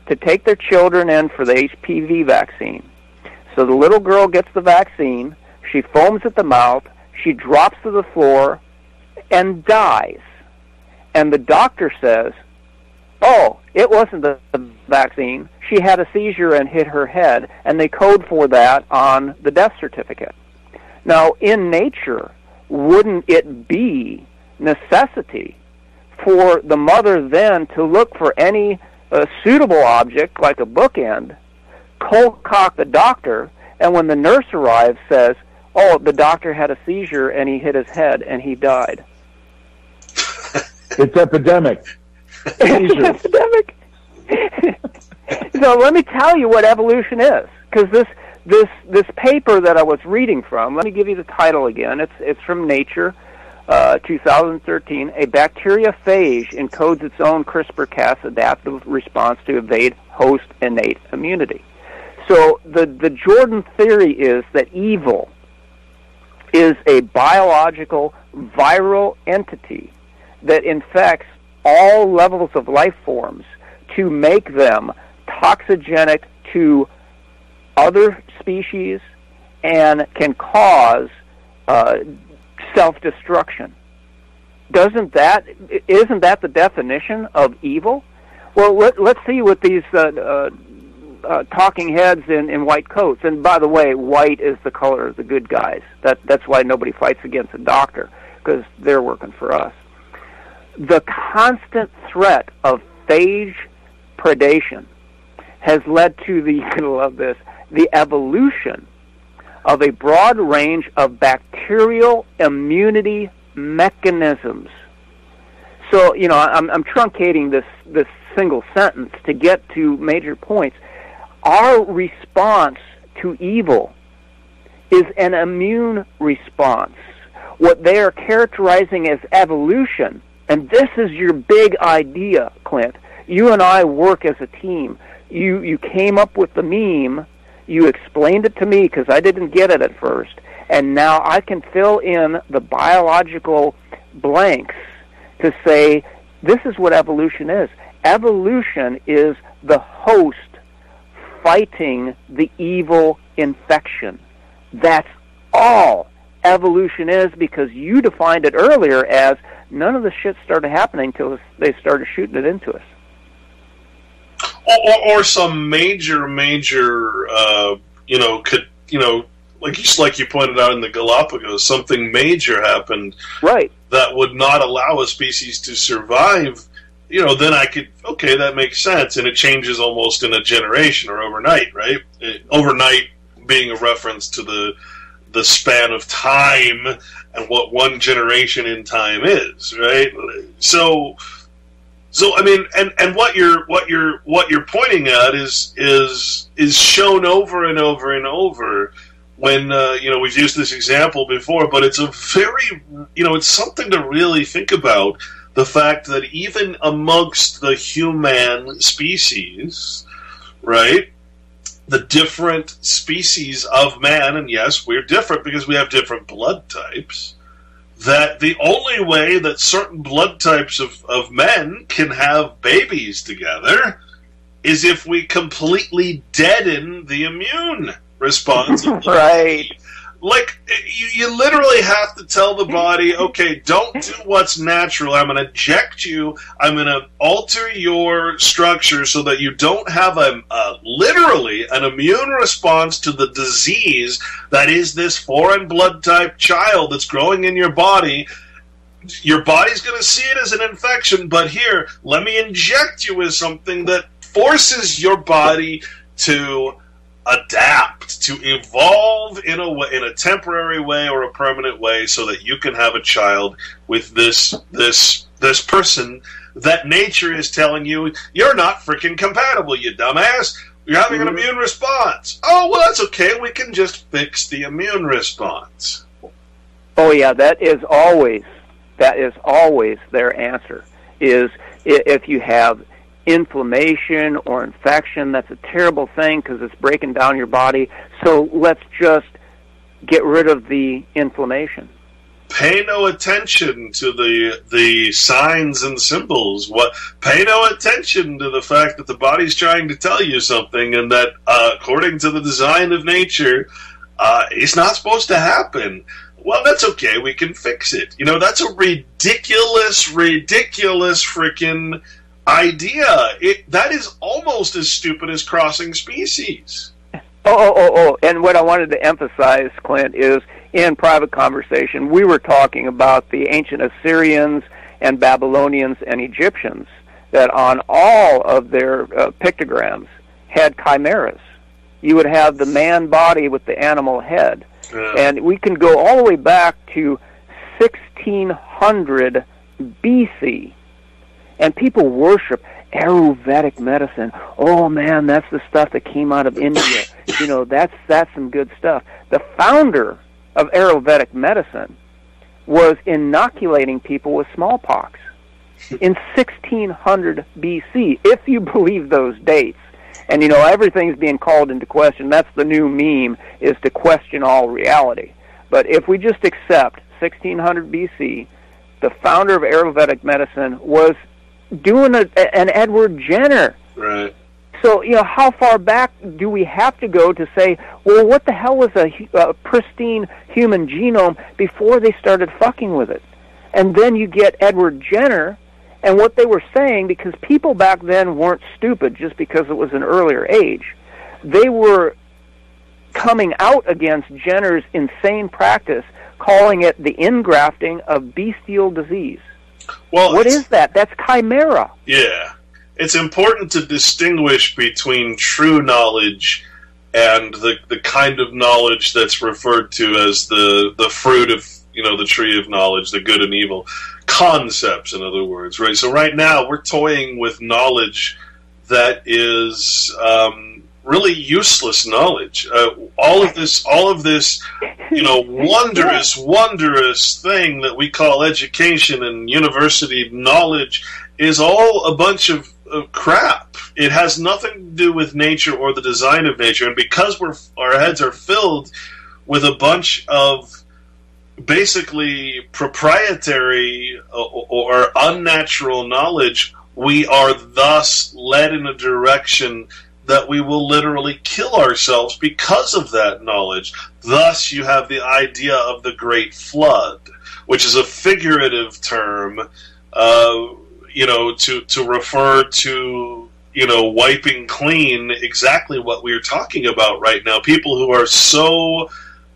to take their children in for the HPV vaccine. So the little girl gets the vaccine, she foams at the mouth, she drops to the floor, and dies. And the doctor says, oh, it wasn't the vaccine. She had a seizure and hit her head, and they code for that on the death certificate. Now, in nature, wouldn't it be necessity for the mother then to look for any suitable object, like a bookend, cold cock the doctor, and when the nurse arrives says, oh, the doctor had a seizure and he hit his head and he died? It's epidemic. It's epidemic. So let me tell you what evolution is, because this paper that I was reading from, let me give you the title again. It's from Nature, 2013. A bacteriophage encodes its own CRISPR-Cas adaptive response to evade host innate immunity. So the Jordan theory is that evil is a biological viral entity that infects all levels of life forms to make them toxigenic to other species and can cause self-destruction. Isn't that the definition of evil? Well, let's see what these talking heads in white coats, and by the way, white is the color of the good guys. That's why nobody fights against a doctor, because they're working for us. The constant threat of phage predation has led to the, you're gonna love this, the evolution of a broad range of bacterial immunity mechanisms. So, I'm truncating this single sentence to get to major points. Our response to evil is an immune response. What they are characterizing as evolution, and this is your big idea, Clint. You and I work as a team. You came up with the meme. You explained it to me because I didn't get it at first. And now I can fill in the biological blanks to say, this is what evolution is. Evolution is the host fighting the evil infection. That's all evolution is, because you defined it earlier as none of the shit started happening until they started shooting it into us. Or some major, like you pointed out in the Galapagos, something major happened, right, that would not allow a species to survive then I could, okay, that makes sense, and it changes almost in a generation or overnight, right? Overnight being a reference to the span of time and what one generation in time is, right? So I mean, and what you're pointing at is shown over and over and over when we've used this example before, but it's a very it's something to really think about. The fact that even amongst the human species, right, the different species of man, and yes, we're different because we have different blood types, that the only way that certain blood types of men can have babies together is if we completely deaden the immune response. Right. Like, you literally have to tell the body, okay, don't do what's natural. I'm going to inject you. I'm going to alter your structure so that you don't have literally an immune response to the disease that is this foreign blood type child that's growing in your body. Your body's going to see it as an infection, but here, let me inject you with something that forces your body to adapt, to evolve in a temporary way or a permanent way, so that you can have a child with this person that nature is telling you you're not freaking compatible, you dumbass. You're having an immune response. Oh, well, that's okay. We can just fix the immune response. Oh yeah, that is always their answer. Is if you have inflammation or infection, that's a terrible thing because it's breaking down your body. So let's just get rid of the inflammation. Pay no attention to the signs and symbols. Pay no attention to the fact that the body's trying to tell you something, and that according to the design of nature, it's not supposed to happen. Well, that's okay. We can fix it. That's a ridiculous freaking idea. That is almost as stupid as crossing species. Oh. And what I wanted to emphasize, Clint, is in private conversation, we were talking about the ancient Assyrians and Babylonians and Egyptians that on all of their pictograms had chimeras. You would have the man body with the animal head. Yeah. And we can go all the way back to 1600 BC. And people worship Ayurvedic medicine. Oh man, that's the stuff that came out of India. That's some good stuff. The founder of Ayurvedic medicine was inoculating people with smallpox in 1600 BC, if you believe those dates. And everything's being called into question. That's the new meme, is to question all reality. But if we just accept 1600 BC, the founder of Ayurvedic medicine was doing an Edward Jenner. Right. So, how far back do we have to go to say, well, what the hell was a pristine human genome before they started fucking with it? And then you get Edward Jenner, and what they were saying, because people back then weren't stupid just because it was an earlier age. They were coming out against Jenner's insane practice, calling it the ingrafting of bestial disease. Well, what is that? That's chimera. Yeah. It's important to distinguish between true knowledge and the kind of knowledge that's referred to as the fruit of, the tree of knowledge, the good and evil. Concepts, in other words, right? So right now we're toying with knowledge that is really useless knowledge. All of this, wondrous thing that we call education and university knowledge is all a bunch of crap. It has nothing to do with nature or the design of nature, and because our heads are filled with a bunch of basically proprietary or unnatural knowledge, we are thus led in a direction that we will literally kill ourselves because of that knowledge. Thus, you have the idea of the Great Flood, which is a figurative term, to refer to, wiping clean exactly what we're talking about right now. People who are so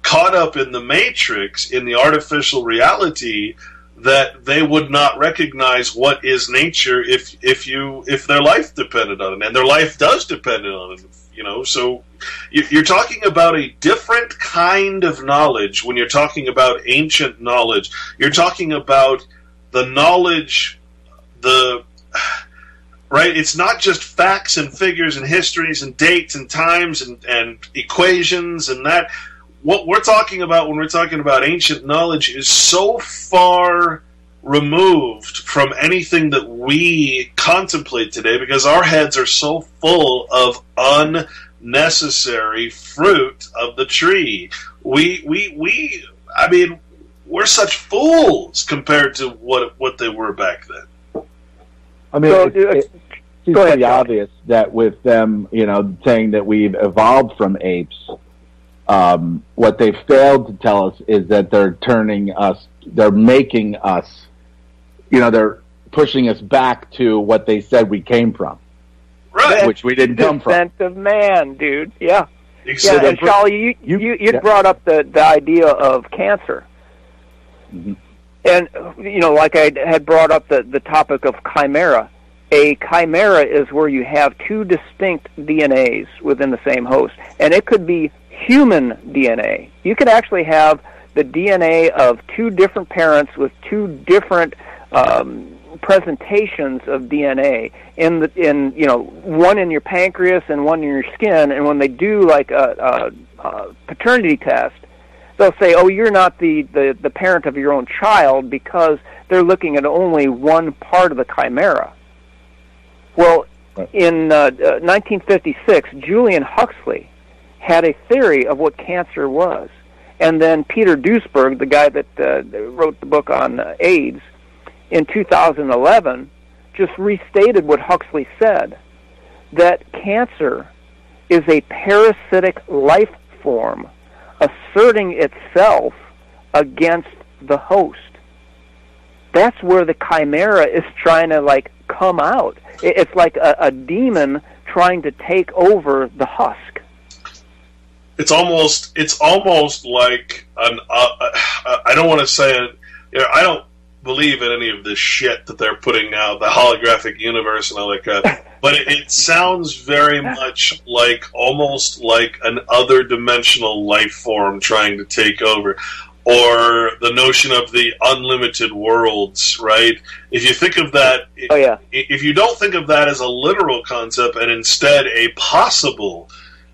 caught up in the matrix, in the artificial reality, that they would not recognize what is nature if their life depended on it, and their life does depend on it. So you're talking about a different kind of knowledge when you're talking about ancient knowledge. You're talking about the knowledge, right? It's not just facts and figures and histories and dates and times and equations and that. What we're talking about when we're talking about ancient knowledge is so far removed from anything that we contemplate today, because our heads are so full of unnecessary fruit of the tree. We're such fools compared to what they were back then. I mean, it's pretty obvious that with them, saying that we've evolved from apes, what they failed to tell us is that they're making us, they're pushing us back to what they said we came from. Right. Which we didn't come from. Descent of man, dude. Yeah. Exactly. Yeah, and Shali, you brought up the idea of cancer. Mm-hmm. And, like I had brought up the topic of chimera. A chimera is where you have two distinct DNAs within the same host. And it could be human DNA. You could actually have the DNA of two different parents with two different presentations of DNA in one in your pancreas and one in your skin. And when they do like a paternity test, they'll say, "Oh, you're not the parent of your own child," because they're looking at only one part of the chimera. Well, in 1956, Julian Huxley had a theory of what cancer was. And then Peter Duesberg, the guy that wrote the book on AIDS, in 2011, just restated what Huxley said, that cancer is a parasitic life form asserting itself against the host. That's where the chimera is trying to, come out. It's like a demon trying to take over the husk. It's almost like I don't want to say it. I don't believe in any of this shit that they're putting out, the holographic universe and all that crap. But it sounds very much almost like an other dimensional life form trying to take over. Or the notion of the unlimited worlds, right? If you think of that, if you don't think of that as a literal concept and instead a possible,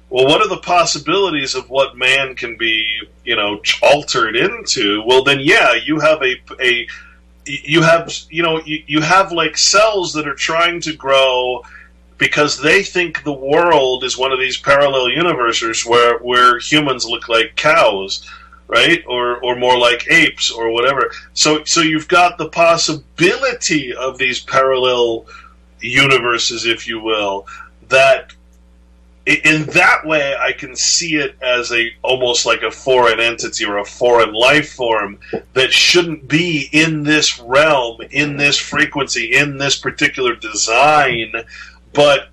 well, what are the possibilities of what man can be, altered into? Well, then, you have you have cells that are trying to grow because they think the world is one of these parallel universes where humans look like cows. Right, or more like apes, or whatever. So you've got the possibility of these parallel universes, if you will. That in that way, I can see it as almost like a foreign entity or a foreign life form that shouldn't be in this realm, in this frequency, in this particular design, but.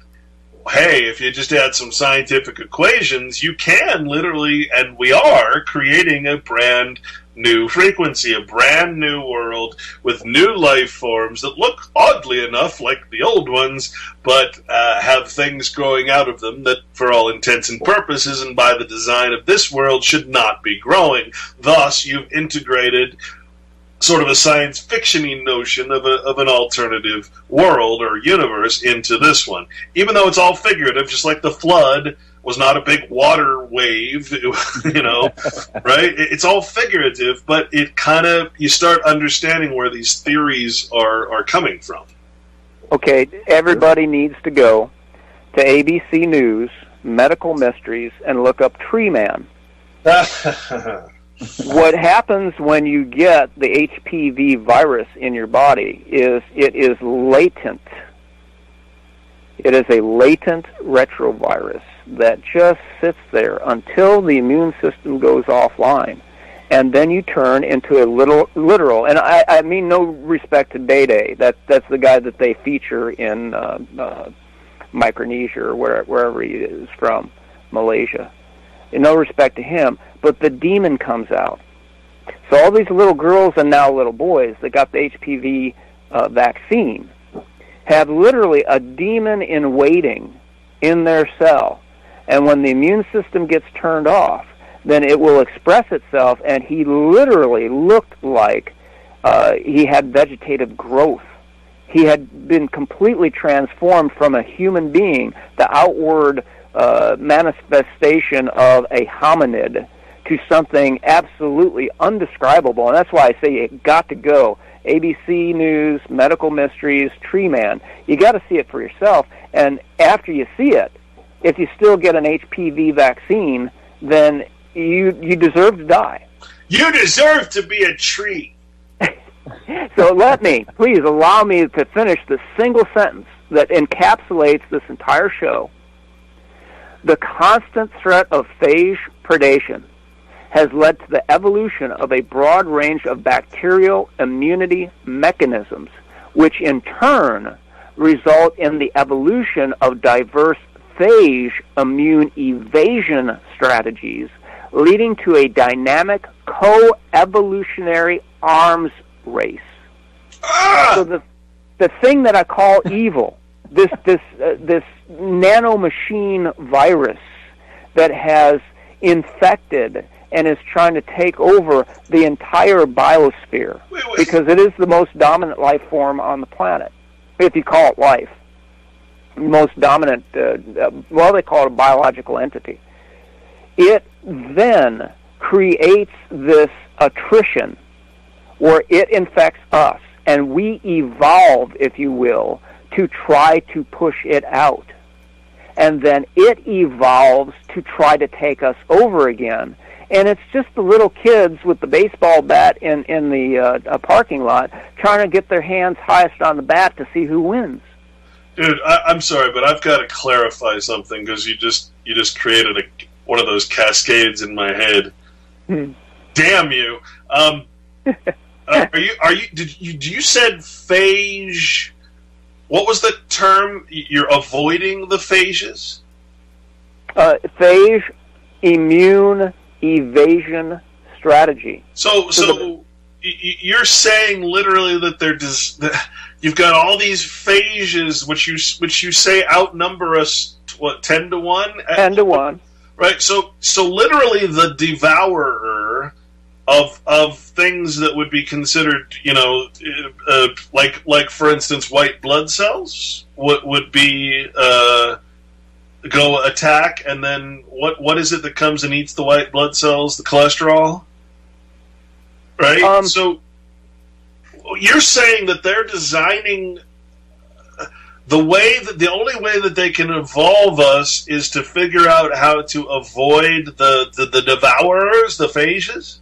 Hey, if you just add some scientific equations, you can literally, and we are, creating a brand new frequency, a brand new world with new life forms that look, oddly enough, like the old ones, but have things growing out of them that, for all intents and purposes, and by the design of this world, should not be growing. Thus, you've integrated sort of a science fiction-y notion of an alternative world or universe into this one. Even though it's all figurative, just like the flood was not a big water wave, right? It's all figurative, but it kind of, you start understanding where these theories are coming from. Okay, everybody needs to go to ABC News, Medical Mysteries, and look up Tree Man. What happens when you get the HPV virus in your body is it is latent. It is a latent retrovirus that just sits there until the immune system goes offline. And then you turn into a literal, and I mean no respect to Day. That's the guy that they feature in Micronesia or wherever he is from, Malaysia. In no respect to him, but the demon comes out. So all these little girls and now little boys that got the HPV vaccine have literally a demon in waiting in their cell. And when the immune system gets turned off, then it will express itself, and he literally looked like he had vegetative growth. He had been completely transformed from a human being, the outward manifestation of a hominid, to something absolutely undescribable. And that's why I say you got to go. ABC News, Medical Mysteries, Tree Man. You got to see it for yourself. And after you see it, if you still get an HPV vaccine, then you deserve to die. You deserve to be a tree. So please allow me to finish this single sentence that encapsulates this entire show. The constant threat of phage predation has led to the evolution of a broad range of bacterial immunity mechanisms, which in turn result in the evolution of diverse phage immune evasion strategies, leading to a dynamic co-evolutionary arms race. So the thing that I call evil, this nanomachine virus that has infected and is trying to take over the entire biosphere, because it is the most dominant life form on the planet, if you call it life. Most dominant, they call it a biological entity. It then creates this attrition where it infects us, and we evolve, if you will, to try to push it out. And then it evolves to try to take us over again. And it's just the little kids with the baseball bat in the parking lot trying to get their hands highest on the bat to see who wins. Dude, I'm sorry, but I've got to clarify something, because you just created one of those cascades in my head. Damn you! Do you said phage? What was the term? You're avoiding the phages? Phage immune evasion strategy. So you're saying literally that you've got all these phages, which you say outnumber us, what, 10 to 1? 10 to 1. Right. So literally the devourer of things that would be considered, like for instance, white blood cells would be go attack, and then what is it that comes and eats the white blood cells? The cholesterol, right? So you're saying that they're designing the only way that they can evolve us is to figure out how to avoid the devourers, the phages.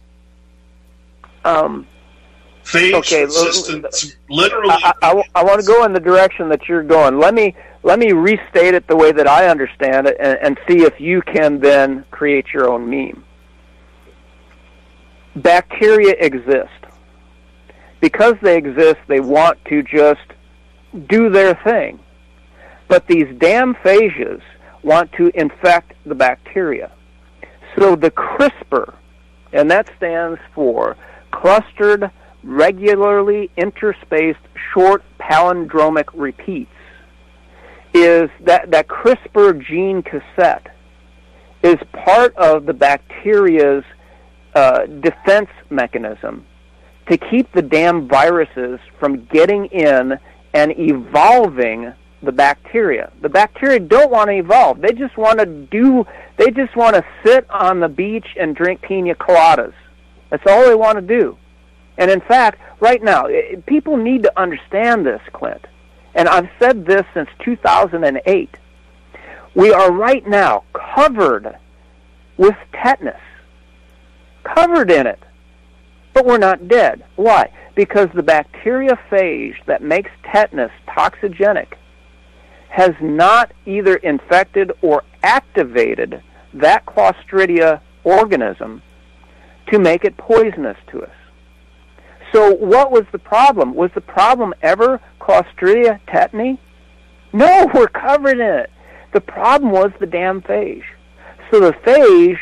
Phage resistance, literally. I want to go in the direction that you're going. Let me restate it the way that I understand it, and see if you can then create your own meme. Bacteria exist. Because they exist, they want to just do their thing. But these damn phages want to infect the bacteria. So the CRISPR, and that stands for clustered, regularly interspaced, short palindromic repeats, is that CRISPR gene cassette is part of the bacteria's defense mechanism to keep the damn viruses from getting in and evolving the bacteria. The bacteria don't want to evolve. They just want to sit on the beach and drink pina coladas. That's all they want to do. And in fact, right now, people need to understand this, Clint. And I've said this since 2008. We are right now covered with tetanus. Covered in it. But we're not dead. Why? Because the bacteriophage that makes tetanus toxigenic has not either infected or activated that Clostridia organism to make it poisonous to us. So what was the problem? Was the problem ever Clostridia tetani? No, we're covered in it. The problem was the damn phage. So the phage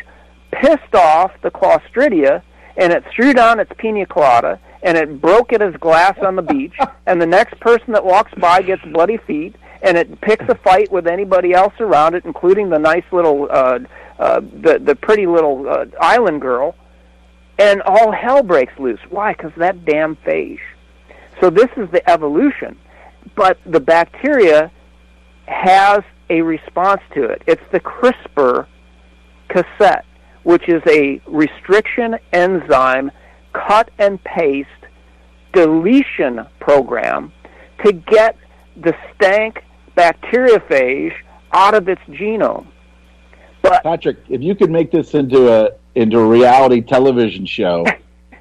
pissed off the Clostridia, and it threw down its pina colada, and it broke it as glass on the beach, and the next person that walks by gets bloody feet, and it picks a fight with anybody else around it, including the nice little, the pretty little island girl, and all hell breaks loose. Why? Because that damn phage. So this is the evolution, but the bacteria has a response to it. It's the CRISPR cassette, which is a restriction enzyme cut and paste deletion program to get the stank bacteriophage out of its genome. But Patrick, if you could make this into a reality television show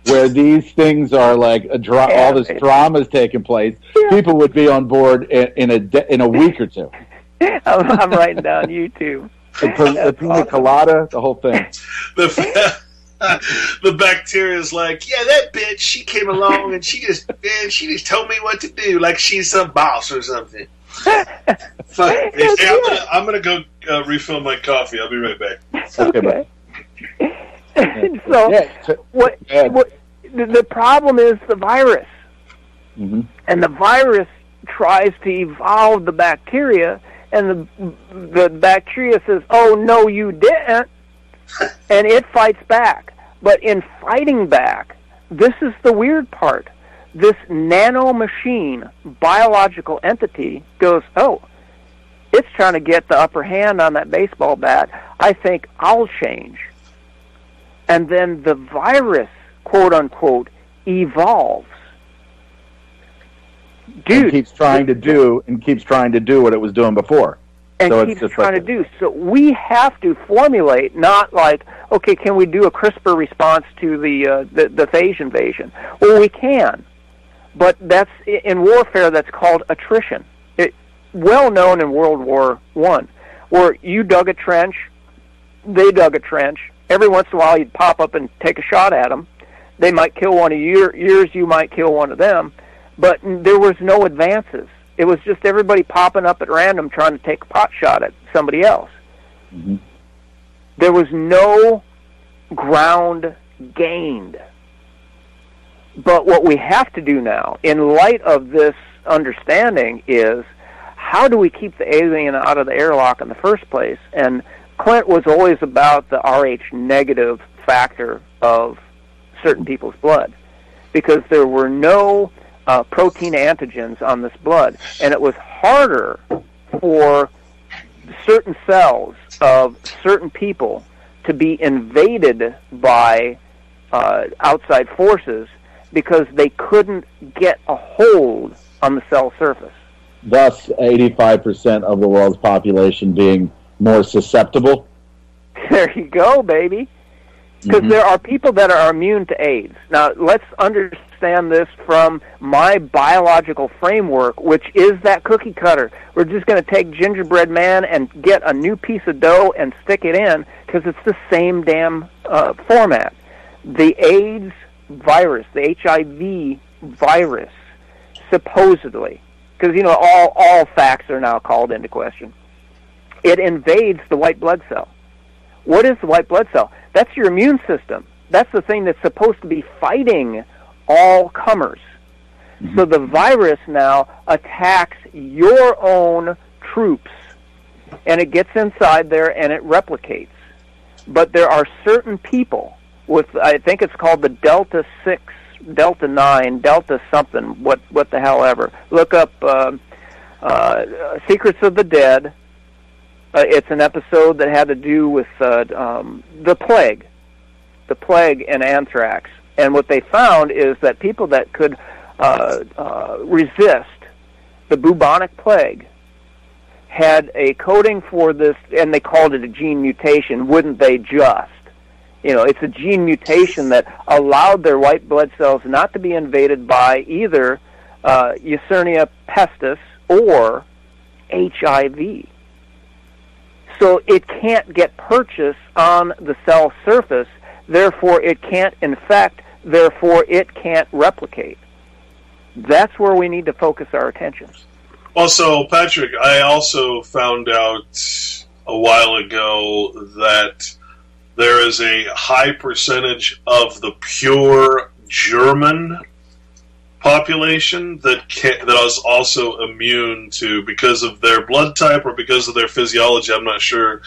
where these things are like all this drama is taking place, people would be on board in a week or two. I'm writing down YouTube. The pina colada, the whole thing. The bacteria is like, yeah, that bitch, she came along and she just told me what to do, like she's some boss or something. I'm gonna go refill my coffee. I'll be right back. Okay. So what the problem is the virus, and the virus tries to evolve the bacteria, and the bacteria says, "Oh no, you didn't," and it fights back. But in fighting back, this is the weird part. This nano machine, biological entity, goes, "Oh, it's trying to get the upper hand on that baseball bat. I think I'll change." And then the virus, quote unquote, evolves. Dude, and keeps trying to do what it was doing before. And so keeps trying to do. So we have to formulate, not like, okay, can we do a CRISPR response to the phage invasion? Well, we can, but that's in warfare. That's called attrition. Well known in World War I, where you dug a trench, they dug a trench. Every once in a while, you'd pop up and take a shot at them. They might kill one of yours, you might kill one of them, but there was no advances. It was just everybody popping up at random trying to take a pot shot at somebody else. Mm-hmm. There was no ground gained. But what we have to do now, in light of this understanding, is how do we keep the alien out of the airlock in the first place? And Clint was always about the Rh negative factor of certain people's blood, because there were no protein antigens on this blood, and it was harder for certain cells of certain people to be invaded by outside forces because they couldn't get a hold on the cell surface. Thus, 85% of the world's population being more susceptible. There you go, baby. Because there are people that are immune to AIDS. Now, let's understand this from my biological framework, which is that cookie cutter. We're just going to take gingerbread man and get a new piece of dough and stick it in, because it's the same damn format. The AIDS virus, the HIV virus, supposedly, because, you know, all facts are now called into question, it invades the white blood cell. What is the white blood cell? That's your immune system. That's the thing that's supposed to be fighting all comers. Mm-hmm. So the virus now attacks your own troops, and it gets inside there and it replicates. But there are certain people with, I think it's called the Delta 6, Delta 9, Delta something, what the hell ever. Look up Secrets of the Dead. It's an episode that had to do with the plague and anthrax. And what they found is that people that could resist the bubonic plague had a coding for this, and they called it a gene mutation. Wouldn't they just? You know, it's a gene mutation that allowed their white blood cells not to be invaded by either Yersinia pestis or HIV. So it can't get purchased on the cell surface, therefore it can't infect, therefore it can't replicate. That's where we need to focus our attention. Also, Patrick, I also found out a while ago that there is a high percentage of the pure German population that is also immune to, because of their blood type or because of their physiology, I'm not sure,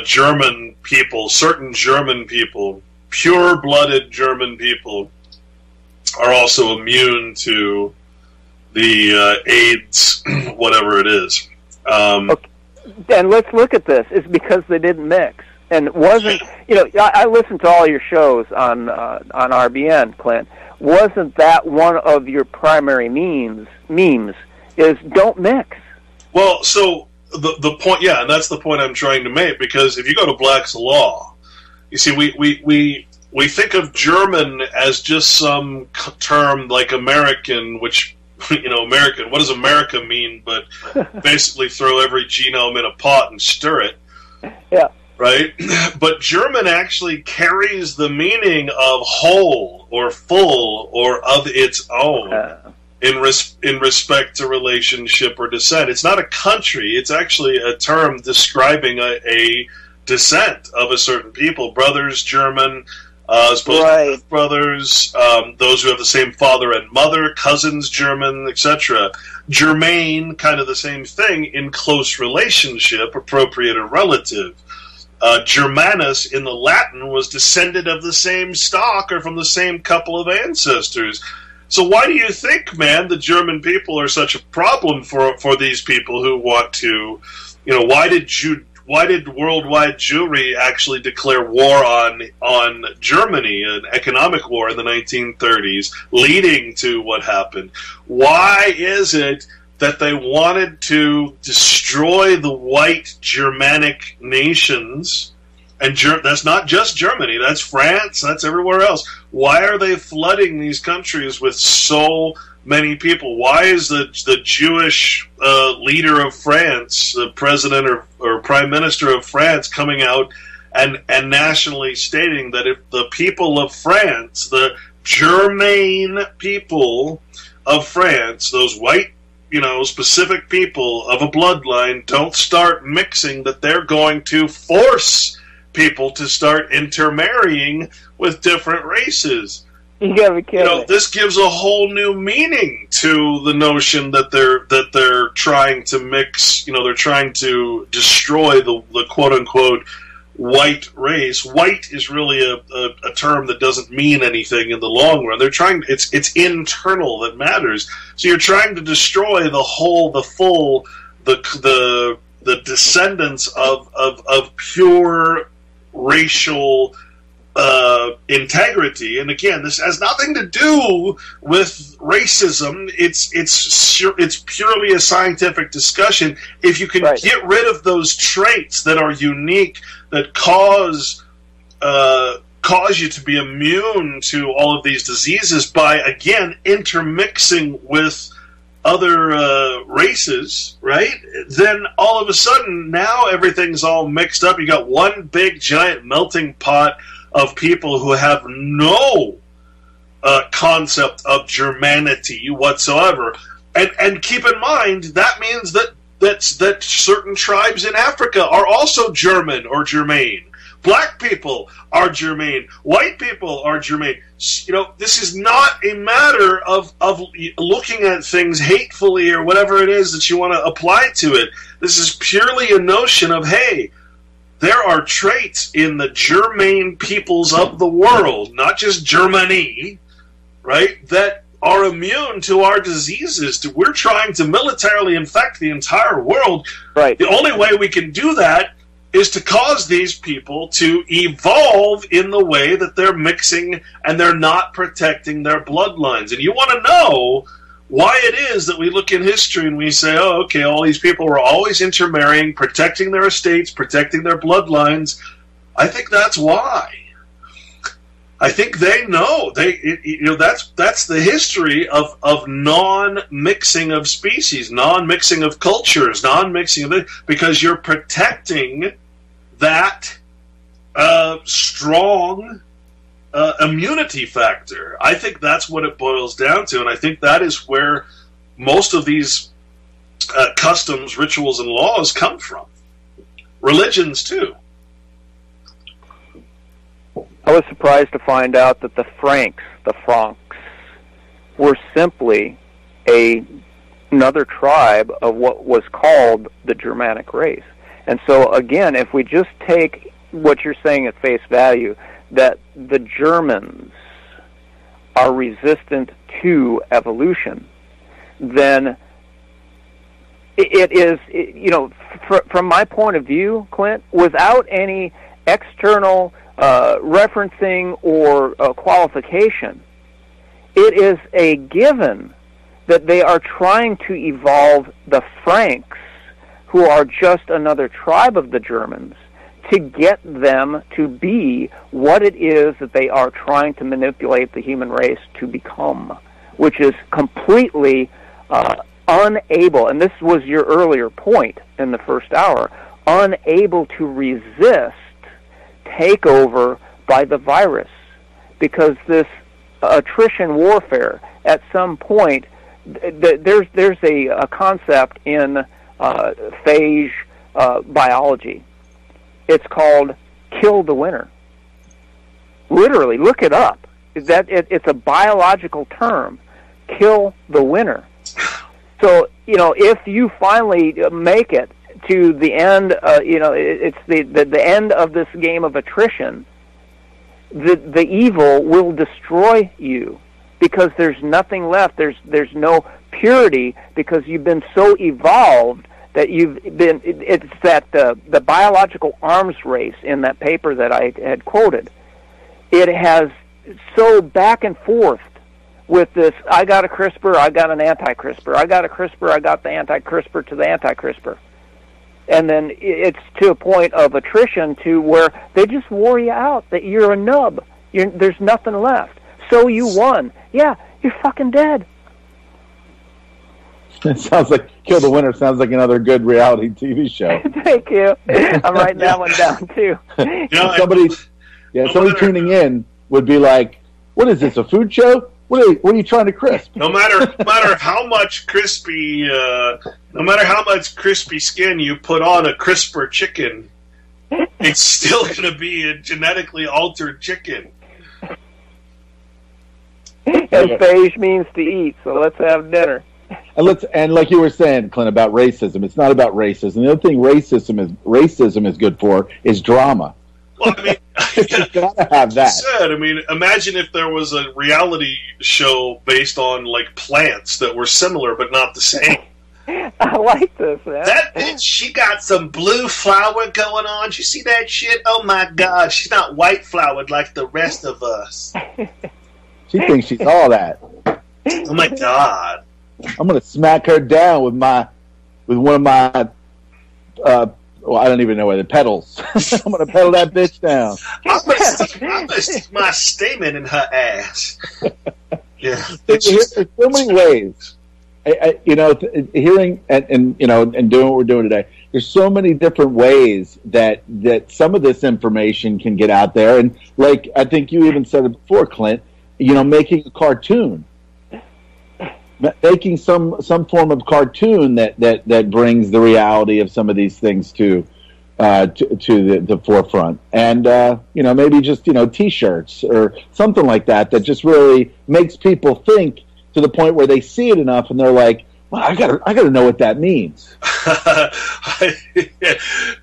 German people, certain German people, pure-blooded German people, are also immune to the AIDS, whatever it is. Okay. And let's look at this. It's because they didn't mix. And it wasn't, I listened to all your shows on RBN, Clint. Wasn't that one of your primary memes, is don't mix? Well, so the point, yeah, and that's the point I'm trying to make, because if you go to Black's Law, you see, we think of German as just some term like American, which, American, what does America mean, but basically throw every genome in a pot and stir it. Yeah. Right? But German actually carries the meaning of whole or full or of its own in respect to relationship or descent. It's not a country. It's actually a term describing a descent of a certain people. Brothers, German, supposed to have brothers, those who have the same father and mother, cousins, German, etc. Germain, kind of the same thing in close relationship, appropriate or relative. Germanus in the Latin was descended of the same stock or from the same couple of ancestors. So why do you think, man, the German people are such a problem for these people who want to, why did worldwide Jewry actually declare war on Germany, an economic war in the 1930s, leading to what happened? Why is it that they wanted to destroy the white Germanic nations? And that's not just Germany, that's France, that's everywhere else. Why are they flooding these countries with so many people? Why is the Jewish leader of France, the president or prime minister of France, coming out and nationally stating that if the people of France, the Germain people of France, those white, specific people of a bloodline, don't start mixing, that they're going to force people to start intermarrying with different races? You gotta be kidding. This gives a whole new meaning to the notion that they're trying to mix. They're trying to destroy the quote unquote white race. White is really a term that doesn't mean anything in the long run. They're trying. It's internal that matters. So you're trying to destroy the whole, the full, the descendants of pure racial integrity. And again, this has nothing to do with racism. It's purely a scientific discussion. If you can get rid of those traits that are unique, that cause you to be immune to all of these diseases by, again, intermixing with other races, right? Then all of a sudden, now everything's all mixed up. You got one big giant melting pot of people who have no concept of Germanity whatsoever. And keep in mind, that means that certain tribes in Africa are also German or Germain. Black people are Germain. White people are Germain. This is not a matter of looking at things hatefully or whatever it is that you want to apply to it. This is purely a notion of, hey, there are traits in the Germain peoples of the world, not just Germany, right, that are immune to our diseases. We're trying to militarily infect the entire world. Right. The only way we can do that is to cause these people to evolve in the way that they're mixing and they're not protecting their bloodlines. And you want to know why it is that we look in history and we say, oh, okay, all these people were always intermarrying, protecting their estates, protecting their bloodlines. I think that's why. I think they know. That's the history of non-mixing of species, non-mixing of cultures, non-mixing of it, because you're protecting that strong immunity factor. I think that's what it boils down to, and I think that is where most of these customs, rituals, and laws come from. Religions too. I was surprised to find out that the Franks were simply another tribe of what was called the Germanic race. And so, again, if we just take what you're saying at face value, that the Germans are resistant to evolution, then it is, from my point of view, Clint, without any external referencing or qualification, it is a given that they are trying to evolve the Franks, who are just another tribe of the Germans, to get them to be what it is that they are trying to manipulate the human race to become, which is completely unable, and this was your earlier point in the first hour, unable to resist takeover by the virus, because this attrition warfare, at some point, there's a concept in phage biology. It's called kill the winner. Literally, look it up. It's a biological term, kill the winner. So, if you finally make it to the end, it's the end of this game of attrition, the evil will destroy you, because there's nothing left. There's no purity, because you've been so evolved that it's that the biological arms race in that paper that I had quoted. It has so back and forth with this, I got a CRISPR, I got an anti-CRISPR, I got a CRISPR, I got the anti-CRISPR to the anti-CRISPR. And then it's to a point of attrition to where they just wore you out, that you're a nub. There's nothing left. So you won. Yeah, you're fucking dead. It sounds like Kill the Winner sounds like another good reality TV show. Thank you. I'm writing that one down, too. Somebody tuning in would be like, what is this, a food show? What are you trying to crisp? No matter how much crispy skin you put on a CRISPR chicken, it's still going to be a genetically altered chicken. And phage means to eat, so let's have dinner. And like you were saying, Clint, about racism, it's not about racism. The other thing racism is good for is drama. Well, I mean, you gotta have that. Imagine if there was a reality show based on like plants that were similar but not the same. I like this, man. That bitch, she got some blue flower going on. Did you see that shit? Oh my God, she's not white flowered like the rest of us. She thinks she's all that. Oh my God. I'm gonna smack her down with one of my I don't even know where the pedals. I'm gonna pedal that bitch down. I'm gonna stick my stamen in her ass. Yeah, there's so many ways. Hearing and doing what we're doing today. There's so many different ways that some of this information can get out there, and like I think you even said it before, Clint. Making a cartoon. Making some form of cartoon that brings the reality of some of these things to the forefront, and maybe just T-shirts or something like that just really makes people think to the point where they see it enough and they're like, well, I gotta know what that means.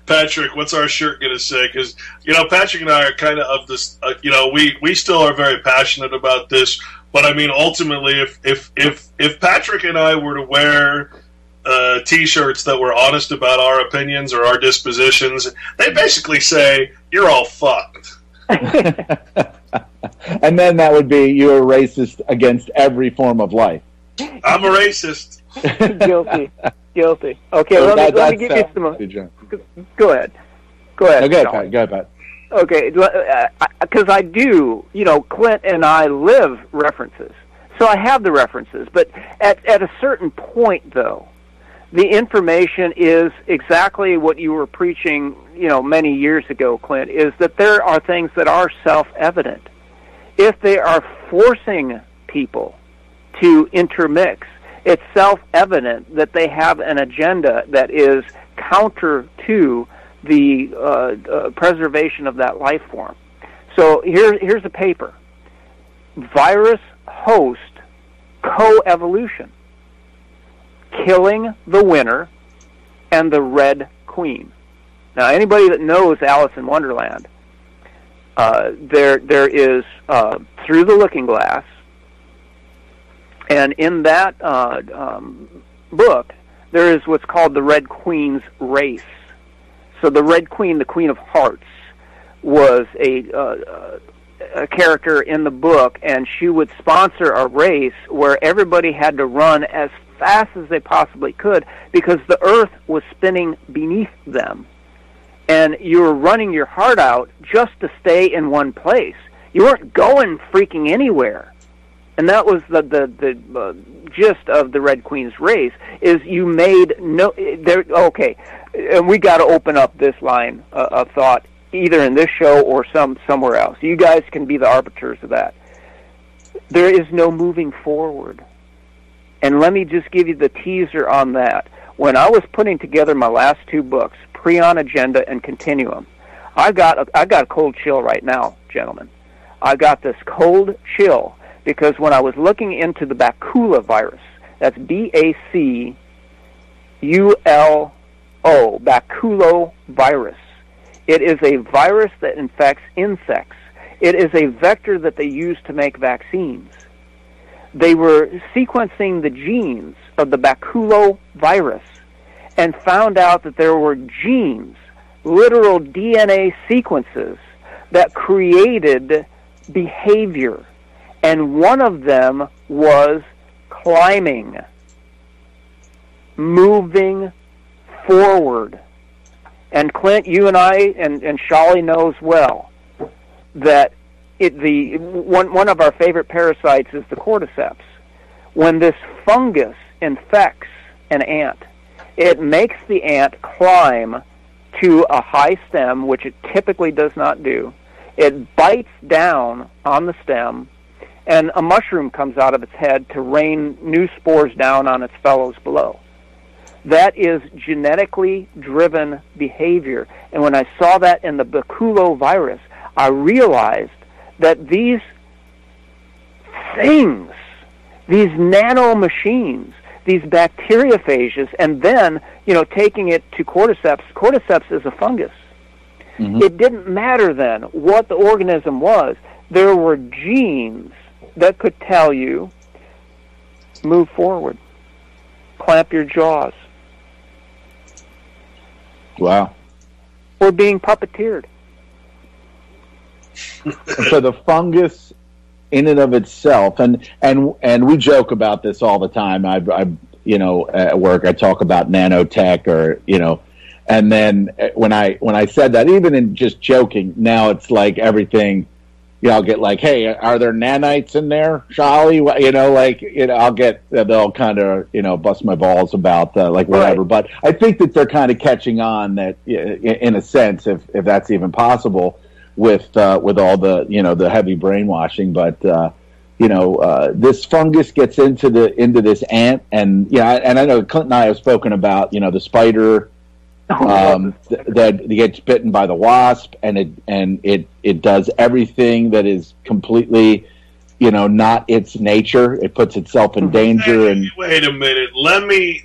Patrick, what's our shirt gonna say? Because Patrick and I are kind of this. We still are very passionate about this. But I mean, ultimately, if Patrick and I were to wear T-shirts that were honest about our opinions or our dispositions, they basically say you're all fucked. And then that would be you're a racist against every form of life. I'm a racist. Guilty. Okay, let me give you some. Go ahead. Go ahead, Pat. Okay, because I do, Clint and I live references. So I have the references. But at a certain point, though, the information is exactly what you were preaching, many years ago, Clint, is that there are things that are self-evident. If they are forcing people to intermix, it's self-evident that they have an agenda that is counter to the preservation of that life form. So here's a paper. Virus host coevolution. Killing the winner and the Red Queen. Now, anybody that knows Alice in Wonderland, there is Through the Looking Glass, and in that book, there is what's called the Red Queen's race. So the Red Queen, the Queen of Hearts, was a character in the book, and she would sponsor a race where everybody had to run as fast as they possibly could because the earth was spinning beneath them. And you were running your heart out just to stay in one place. You weren't going freaking anywhere. And that was the gist of the Red Queen's race, is you made no... Okay, and we got to open up this line of thought, either in this show or somewhere else. You guys can be the arbiters of that. There is no moving forward. And let me just give you the teaser on that. When I was putting together my last two books, Prion Agenda and Continuum, I got a cold chill right now, gentlemen. I got this cold chill because when I was looking into the Bacula virus, that's Baculo, Baculo virus. It is a virus that infects insects. It is a vector that they use to make vaccines. They were sequencing the genes of the Baculo virus and found out that there were genes, literal DNA sequences, that created behavior. And one of them was climbing, moving forward. And Clint, you and I, and Shali knows well, that one of our favorite parasites is the cordyceps. When this fungus infects an ant, it makes the ant climb to a high stem, which it typically does not do. It bites down on the stem, and a mushroom comes out of its head to rain new spores down on its fellows below. That is genetically driven behavior. And when I saw that in the Baculo virus, I realized that these things, these nanomachines, these bacteriophages, and then, taking it to cordyceps. Cordyceps is a fungus. Mm-hmm. It didn't matter then what the organism was. There were genes that could tell you, move forward, clamp your jaws. Wow. We're being puppeteered. So the fungus in and of itself, and we joke about this all the time. I at work I talk about nanotech, or and then when I said that, even in just joking, now it's like everything. I'll get like, hey, are there nanites in there, Shali? I'll get, they'll kind of, bust my balls about, whatever. Right. But I think that they're kind of catching on that, in a sense, if that's even possible, with all the, the heavy brainwashing. But, this fungus gets into this ant, and, and I know Clint and I have spoken about, the spider, that gets bitten by the wasp, and it does everything that is completely, not its nature. It puts itself in danger. Wait a minute. Let me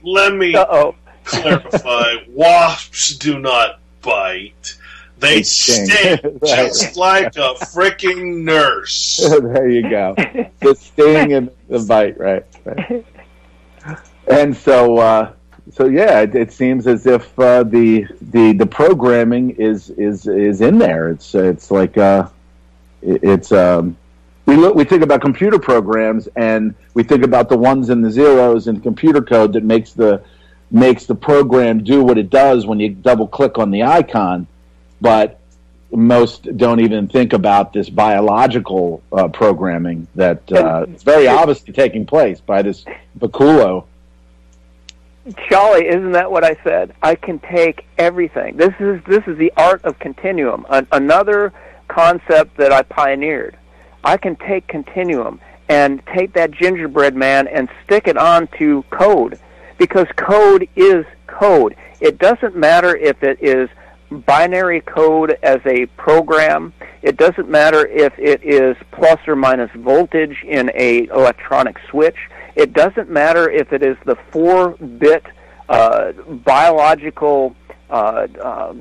clarify. Wasps do not bite. They sting, right. Just like a freaking nurse. There you go. The sting and the bite, right. And so. So yeah, it seems as if the programming is in there. It's like we think about computer programs, and we think about the ones and the zeros in computer code that makes the program do what it does when you double click on the icon. But most don't even think about this biological programming that is very obviously taking place by this Baculo. Shali, isn't that what I said? I can take everything. This is the art of continuum, another concept that I pioneered. I can take continuum and take that gingerbread man and stick it onto code, because code is code. It doesn't matter if it is binary code as a program. It doesn't matter if it is plus or minus voltage in a electronic switch. It doesn't matter if it is the 4-bit biological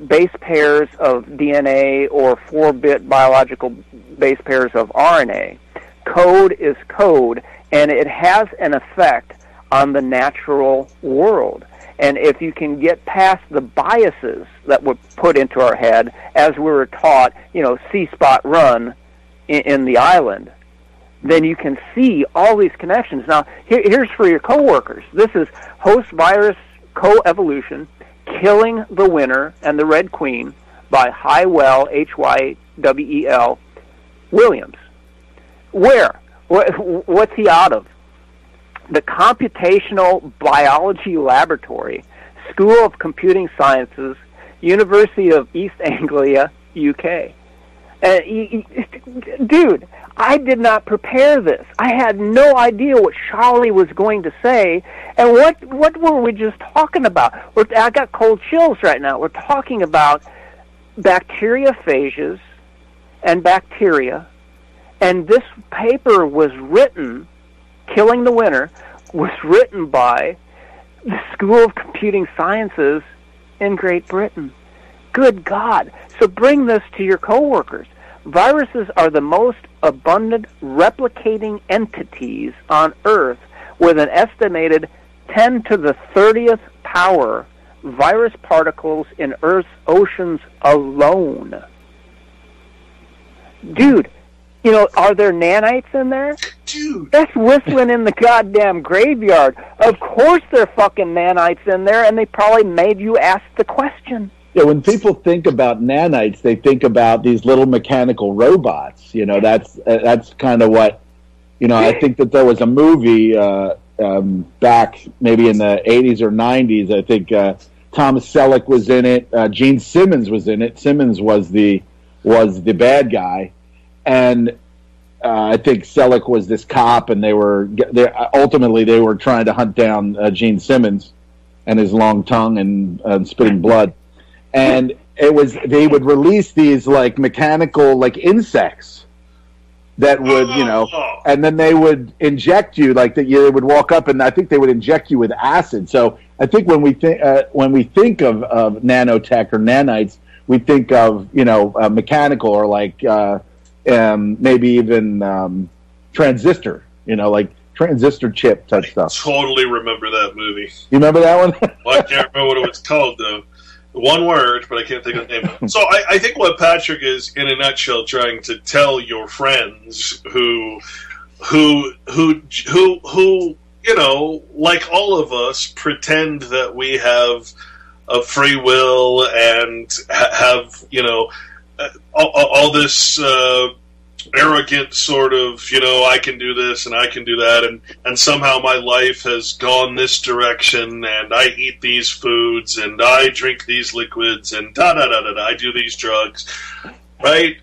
base pairs of DNA or 4-bit biological base pairs of RNA. Code is code, and it has an effect on the natural world. And if you can get past the biases that were put into our head, as we were taught, see spot run in the island, then you can see all these connections. Now, here's for your coworkers. This is host virus coevolution, killing the winner and the Red Queen by Hywell, Hywell Williams. Where? What's he out of? The Computational Biology Laboratory, School of Computing Sciences, University of East Anglia, UK. Dude, I did not prepare this. I had no idea what Shali was going to say. And what were we just talking about? I got cold chills right now. We're talking about bacteriophages and bacteria. And this paper was written, Killing the Winner, was written by the School of Computing Sciences in Great Britain. Good God. So bring this to your coworkers. Viruses are the most abundant replicating entities on Earth, with an estimated 10 to the 30th power virus particles in Earth's oceans alone. Dude, are there nanites in there? Dude. That's whistling in the goddamn graveyard. Of course there are fucking nanites in there, and they probably made you ask the question. Yeah, when people think about nanites, they think about these little mechanical robots. That's kind of what, I think that there was a movie back maybe in the 80s or 90s. I think Thomas Selleck was in it. Gene Simmons was in it. Simmons was the bad guy. And I think Selleck was this cop, and they were trying to hunt down Gene Simmons and his long tongue and spitting blood. And they would release these like mechanical insects that would and then they would inject you they would walk up, and I think they would inject you with acid. So I think when we think of nanotech or nanites, we think of mechanical or maybe even transistor, transistor chip type stuff. Totally remember that movie. You remember that one? Well, I can't remember what it was called though. One word, but I can't think of the name. So I think what Patrick is, in a nutshell, trying to tell your friends who like all of us, pretend that we have a free will and have all this arrogant sort of, I can do this and I can do that, and somehow my life has gone this direction, and I eat these foods, and I drink these liquids, and I do these drugs, right?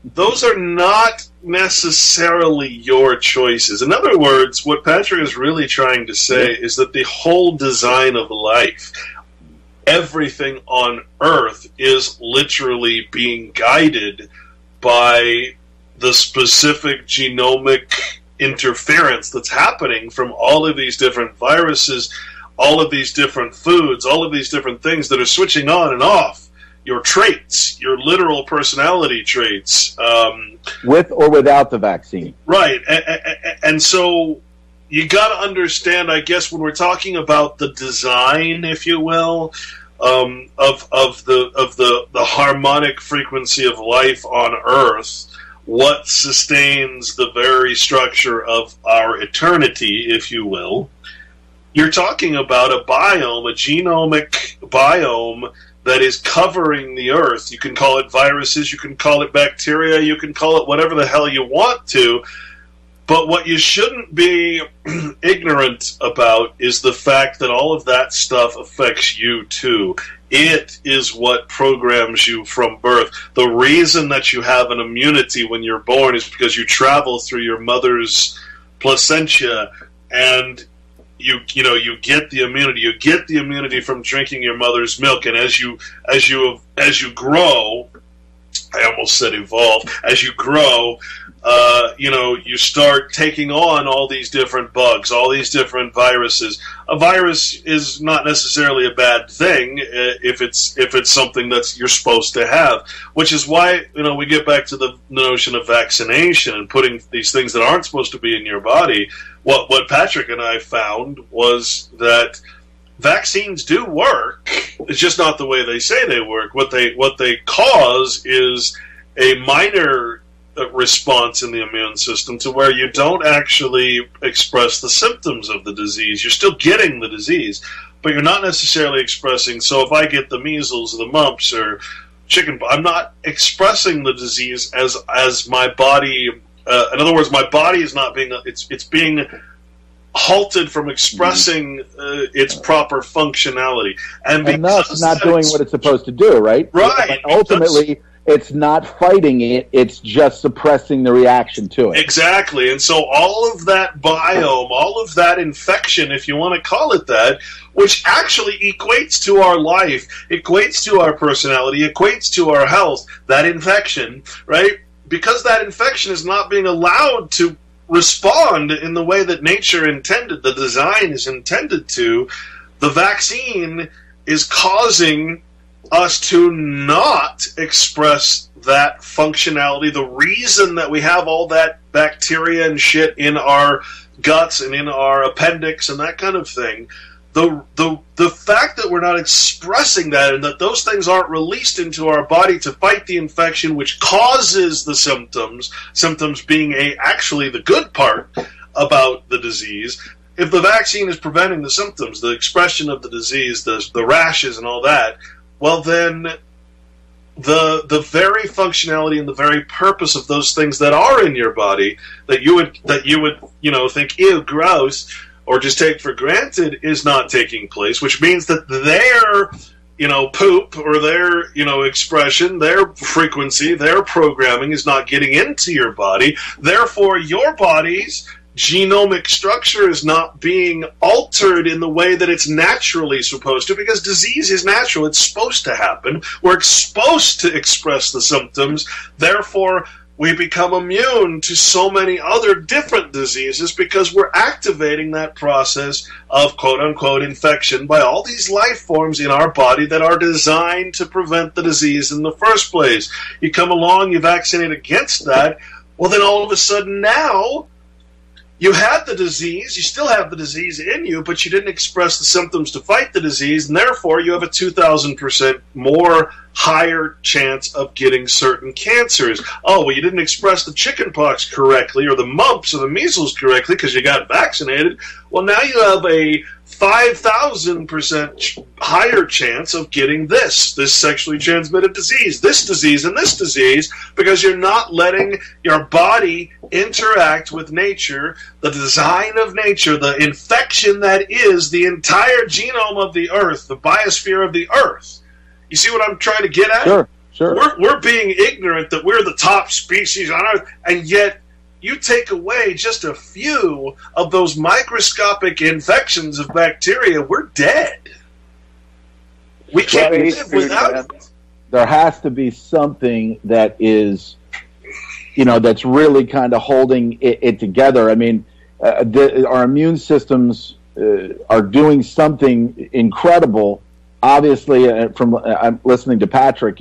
Those are not necessarily your choices. In other words, what Patrick is really trying to say is that the whole design of life, everything on Earth, is literally being guided by the specific genomic interference that's happening from all of these different viruses, all of these different foods, all of these different things that are switching on and off your traits, your literal personality traits. With or without the vaccine. Right. And so you got to understand, I guess, when we're talking about the design, if you will, of the harmonic frequency of life on Earth, what sustains the very structure of our eternity, if you will, you're talking about a biome, a genomic biome that is covering the Earth. You can call it viruses, you can call it bacteria, you can call it whatever the hell you want to, but what you shouldn't be ignorant about is the fact that all of that stuff affects you too. It is what programs you from birth. The reason that you have an immunity when you're born is because you travel through your mother's placenta, and you get the immunity. You get the immunity from drinking your mother's milk, and as you grow, I almost said evolve. As you grow, you start taking on all these different bugs, all these different viruses. A virus is not necessarily a bad thing if it's something that you're supposed to have, which is why we get back to the notion of vaccination and putting these things that aren't supposed to be in your body. What Patrick and I found was that vaccines do work. It's just not the way they say they work. What they cause is a minor response in the immune system to where you don't actually express the symptoms of the disease. You're still getting the disease, but you're not necessarily expressing. So if I get the measles or the mumps or I'm not expressing the disease as my body. In other words, my body is not being. It's being halted from expressing its proper functionality, and thus not doing what it's supposed to do. Right. Right. But ultimately, it's not fighting it, it's just suppressing the reaction to it. Exactly. And so all of that biome, all of that infection, if you want to call it that, which actually equates to our life, equates to our personality, equates to our health, that infection, right? Because that infection is not being allowed to respond in the way that nature intended, the design is intended to, the vaccine is causing us to not express that functionality, the reason that we have all that bacteria and shit in our guts and in our appendix and that kind of thing. The fact that we're not expressing that and that those things aren't released into our body to fight the infection which causes the symptoms being actually the good part about the disease. If the vaccine is preventing the symptoms, the expression of the disease, the rashes and all that, well, then the very functionality and the very purpose of those things that are in your body that you would think, ew, gross, or just take for granted is not taking place, which means that their poop or their expression, their frequency, their programming is not getting into your body. Therefore, your body's genomic structure is not being altered in the way that it's naturally supposed to, because disease is natural. It's supposed to happen. We're supposed to express the symptoms. Therefore, we become immune to so many other different diseases because we're activating that process of quote-unquote infection by all these life forms in our body that are designed to prevent the disease in the first place. You come along, you vaccinate against that, well then all of a sudden now you had the disease, you still have the disease in you, but you didn't express the symptoms to fight the disease, and therefore you have a 2,000% more higher chance of getting certain cancers. Oh, well, you didn't express the chickenpox correctly or the mumps or the measles correctly because you got vaccinated. Well, now you have a 5,000% higher chance of getting this sexually transmitted disease, this disease, and this disease, because you're not letting your body interact with nature, the design of nature, the infection that is the entire genome of the Earth, the biosphere of the Earth. You see what I'm trying to get at? Sure. We're being ignorant that we're the top species on Earth, and yet you take away just a few of those microscopic infections of bacteria, we're dead. We can't live without it. There has to be something that is, that's really kind of holding it together. I mean, our immune systems are doing something incredible. Obviously, I'm listening to Patrick,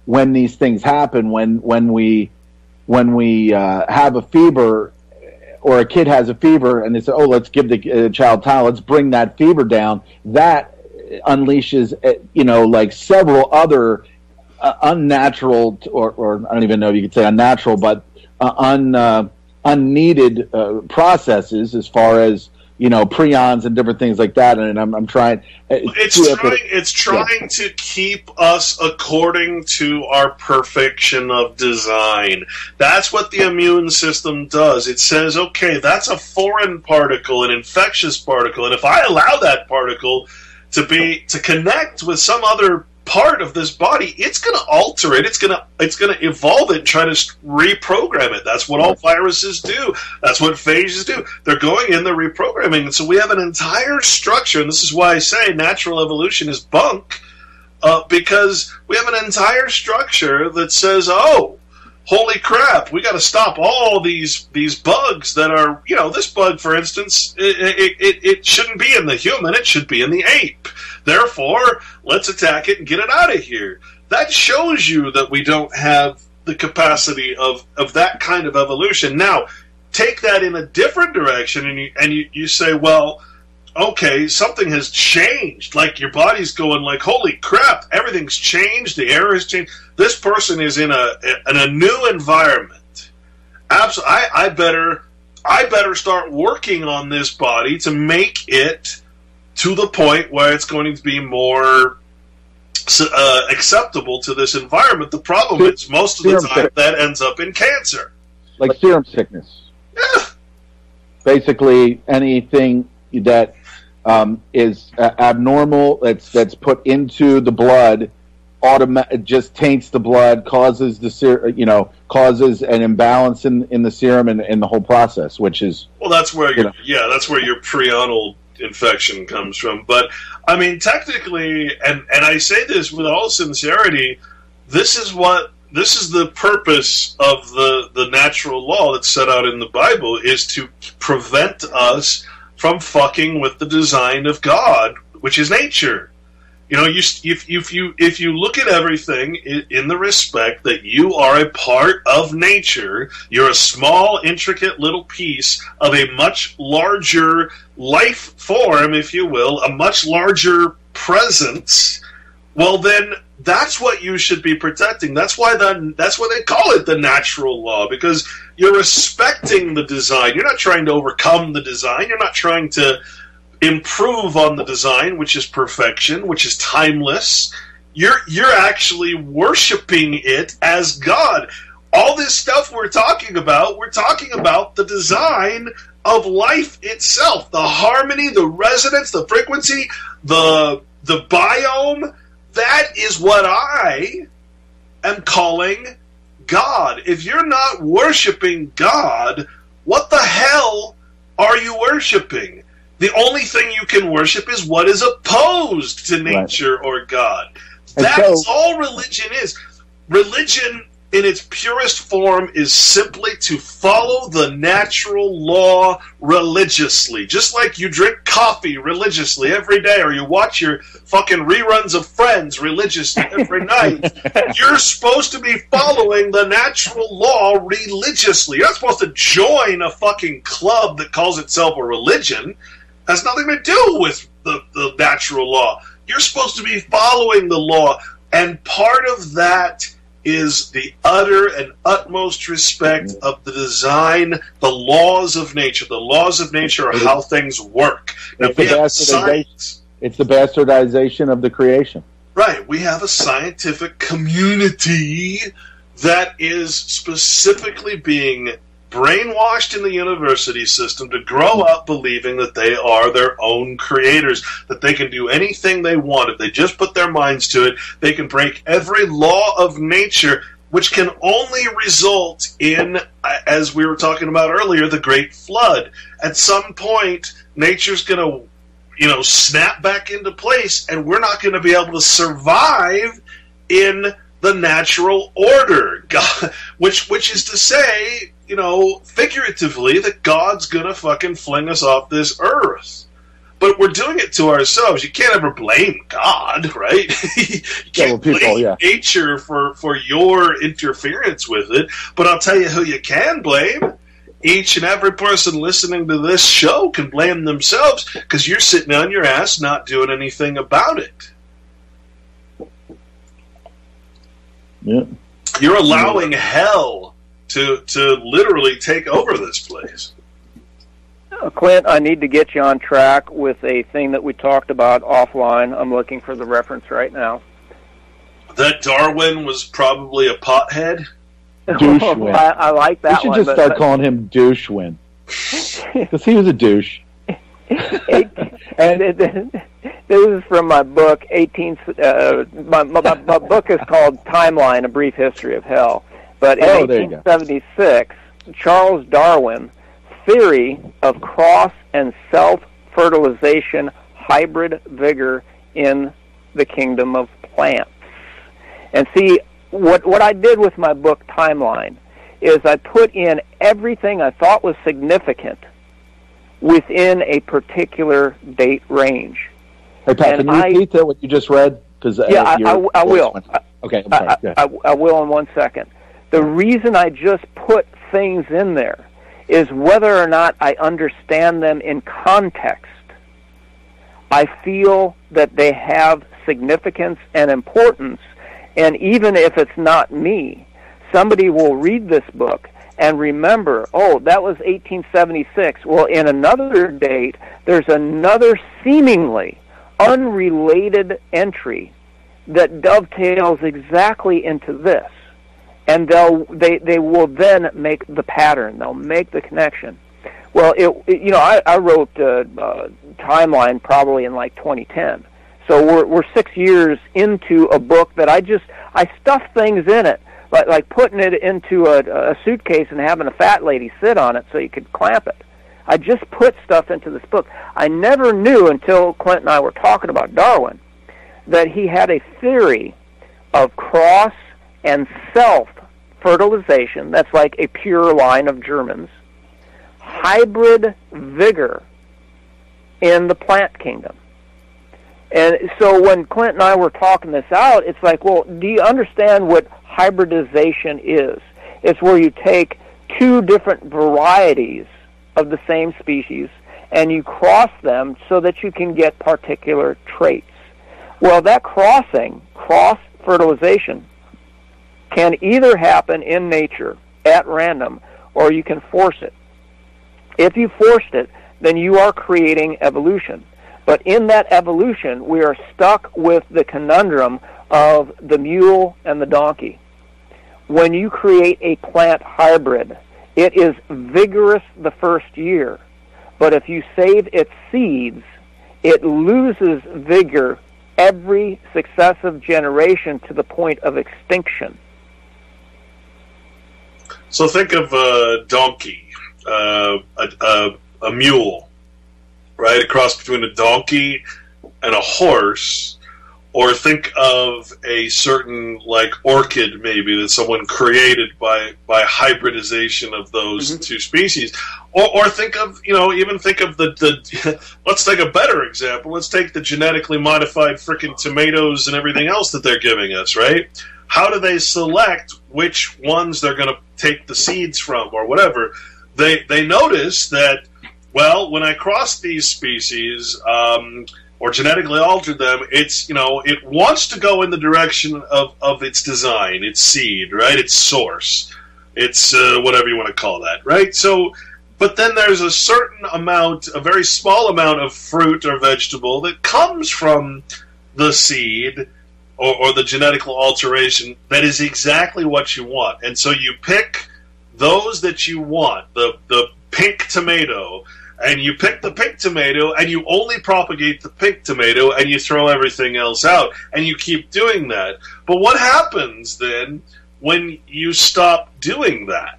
when these things happen, when we have a fever or a kid has a fever and they say, oh, let's give the child Tylenol, let's bring that fever down, that unleashes, like several other unnatural, or I don't even know if you could say unnatural, but unneeded processes as far as, prions and different things like that. And I'm trying. It's trying to keep us according to our perfection of design. That's what the immune system does. It says, okay, that's a foreign particle, an infectious particle, and if I allow that particle to connect with some other part of this body, it's going to alter it. It's going to evolve it and try to reprogram it. That's what all viruses do. That's what phages do. They're going in, they're reprogramming. And so we have an entire structure, and this is why I say natural evolution is bunk, because we have an entire structure that says, oh, holy crap, we got to stop all these bugs that are, this bug, for instance, it shouldn't be in the human, it should be in the ape. Therefore, let's attack it and get it out of here. That shows you that we don't have the capacity of that kind of evolution. Now, take that in a different direction, and you say, well, okay, something has changed. Like your body's going like, holy crap, everything's changed, the air has changed. This person is in a new environment. Absolutely, I better start working on this body to make it to the point where it's going to be more acceptable to this environment. The problem is most of the time that ends up in cancer. Like serum sickness. Yeah. Basically anything that is abnormal, that's put into the blood, it just taints the blood, causes causes an imbalance in the serum and the whole process, which is that's where that's where your preanal infection comes from. But I mean, technically, and I say this with all sincerity, this is the purpose of the natural law that's set out in the Bible, is to prevent us from fucking with the design of God, which is nature. If you look at everything in the respect that you are a part of nature, you're a small, intricate little piece of a much larger life form, if you will, a much larger presence. Well, then that's what you should be protecting. That's why they call it the natural law, because you're respecting the design. You're not trying to overcome the design. You're not trying to improve on the design, which is perfection, which is timeless. You're actually worshiping it as God. All this stuff we're talking about the design of life itself, the harmony, the resonance, the frequency, the biome. That is what I am calling God. If you're not worshiping God, what the hell are you worshiping? The only thing you can worship is what is opposed to nature or God. That's all religion is. Religion, in its purest form, is simply to follow the natural law religiously. Just like you drink coffee religiously every day, or you watch your fucking reruns of Friends religiously every night. You're supposed to be following the natural law religiously. You're not supposed to join a fucking club that calls itself a religion. Has nothing to do with the natural law. You're supposed to be following the law, and part of that is the utter and utmost respect of the design, the laws of nature. The laws of nature are how things work. Now, it's the bastardization of the creation. Right. We have a scientific community that is specifically being brainwashed in the university system to grow up believing that they are their own creators, that they can do anything they want. If they just put their minds to it, they can break every law of nature, which can only result in, as we were talking about earlier, the Great Flood. At some point, nature's going to, snap back into place, and we're not going to be able to survive in the natural order, God, which is to say, figuratively, that God's gonna fucking fling us off this earth. But we're doing it to ourselves. You can't ever blame God, right? You can't blame nature for your interference with it. But I'll tell you who you can blame. Each and every person listening to this show can blame themselves, because you're sitting on your ass not doing anything about it. Yeah. You're allowing hell to literally take over this place. Clint, I need to get you on track with a thing that we talked about offline. I'm looking for the reference right now. That Darwin was probably a pothead? I like that one. We should just start calling him Douchewin. Because he was a douche. And this is from my book. My book is called "Timeline: A Brief History of Hell." But in 1876, Charles Darwin's theory of cross and self-fertilization hybrid vigor in the kingdom of plants. And see, what I did with my book Timeline is I put in everything I thought was significant within a particular date range. Hey, Pat, can you repeat that, what you just read? I will. Okay, I'm sorry. I will in 1 second. The reason I just put things in there is whether or not I understand them in context. I feel that they have significance and importance, and even if it's not me, somebody will read this book and remember, oh, that was 1876. Well, in another date, there's another seemingly unrelated entry that dovetails exactly into this. And they will then make the pattern. They'll make the connection. Well, I wrote Timeline probably in like 2010. So we're 6 years into a book that I stuffed things in it, like putting it into a suitcase and having a fat lady sit on it so you could clamp it. I just put stuff into this book. I never knew until Clint and I were talking about Darwin that he had a theory of cross and self-fertilization. That's like a pure line of Germans. Hybrid vigor in the plant kingdom. And so when Clint and I were talking this out, it's like, well, do you understand what hybridization is? It's where you take two different varieties of the same species and you cross them so that you can get particular traits. Well, that cross-fertilization, can either happen in nature at random or you can force it. If you forced it, then you are creating evolution. But in that evolution, we are stuck with the conundrum of the mule and the donkey. When you create a plant hybrid, it is vigorous the first year. But if you save its seeds, it loses vigor every successive generation to the point of extinction. So think of a donkey, a mule, right? A cross between a donkey and a horse. Or think of a certain, like, orchid, maybe, that someone created by hybridization of those two species. Or think of, even think of the let's take a better example. Let's take the genetically modified frickin' tomatoes and everything else that they're giving us, right? How do they select which ones they're going to take the seeds from or whatever? They notice that, well, when I cross these species, or genetically altered them, it's, it wants to go in the direction of its design, its seed, right? Its source. It's whatever you want to call that, right? So, but then there's a certain amount, a very small amount of fruit or vegetable that comes from the seed or the genetical alteration that is exactly what you want. And so you pick those that you want, the pink tomato, and you pick the pink tomato, and you only propagate the pink tomato, and you throw everything else out, and you keep doing that. But what happens then when you stop doing that?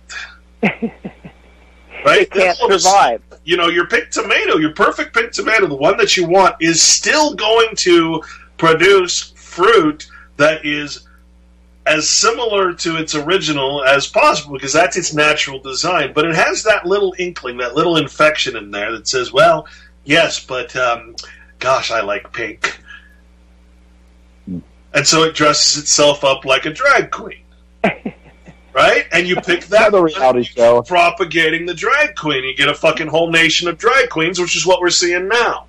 Right? It can't survive. Your pink tomato, your perfect pink tomato, the one that you want, is still going to produce fruit that is as similar to its original as possible, because that's its natural design. But it has that little inkling, that little infection in there that says, well, yes, but gosh, I like pink. And so it dresses itself up like a drag queen. Right? And you pick that reality show, propagating the drag queen. You get a fucking whole nation of drag queens, which is what we're seeing now.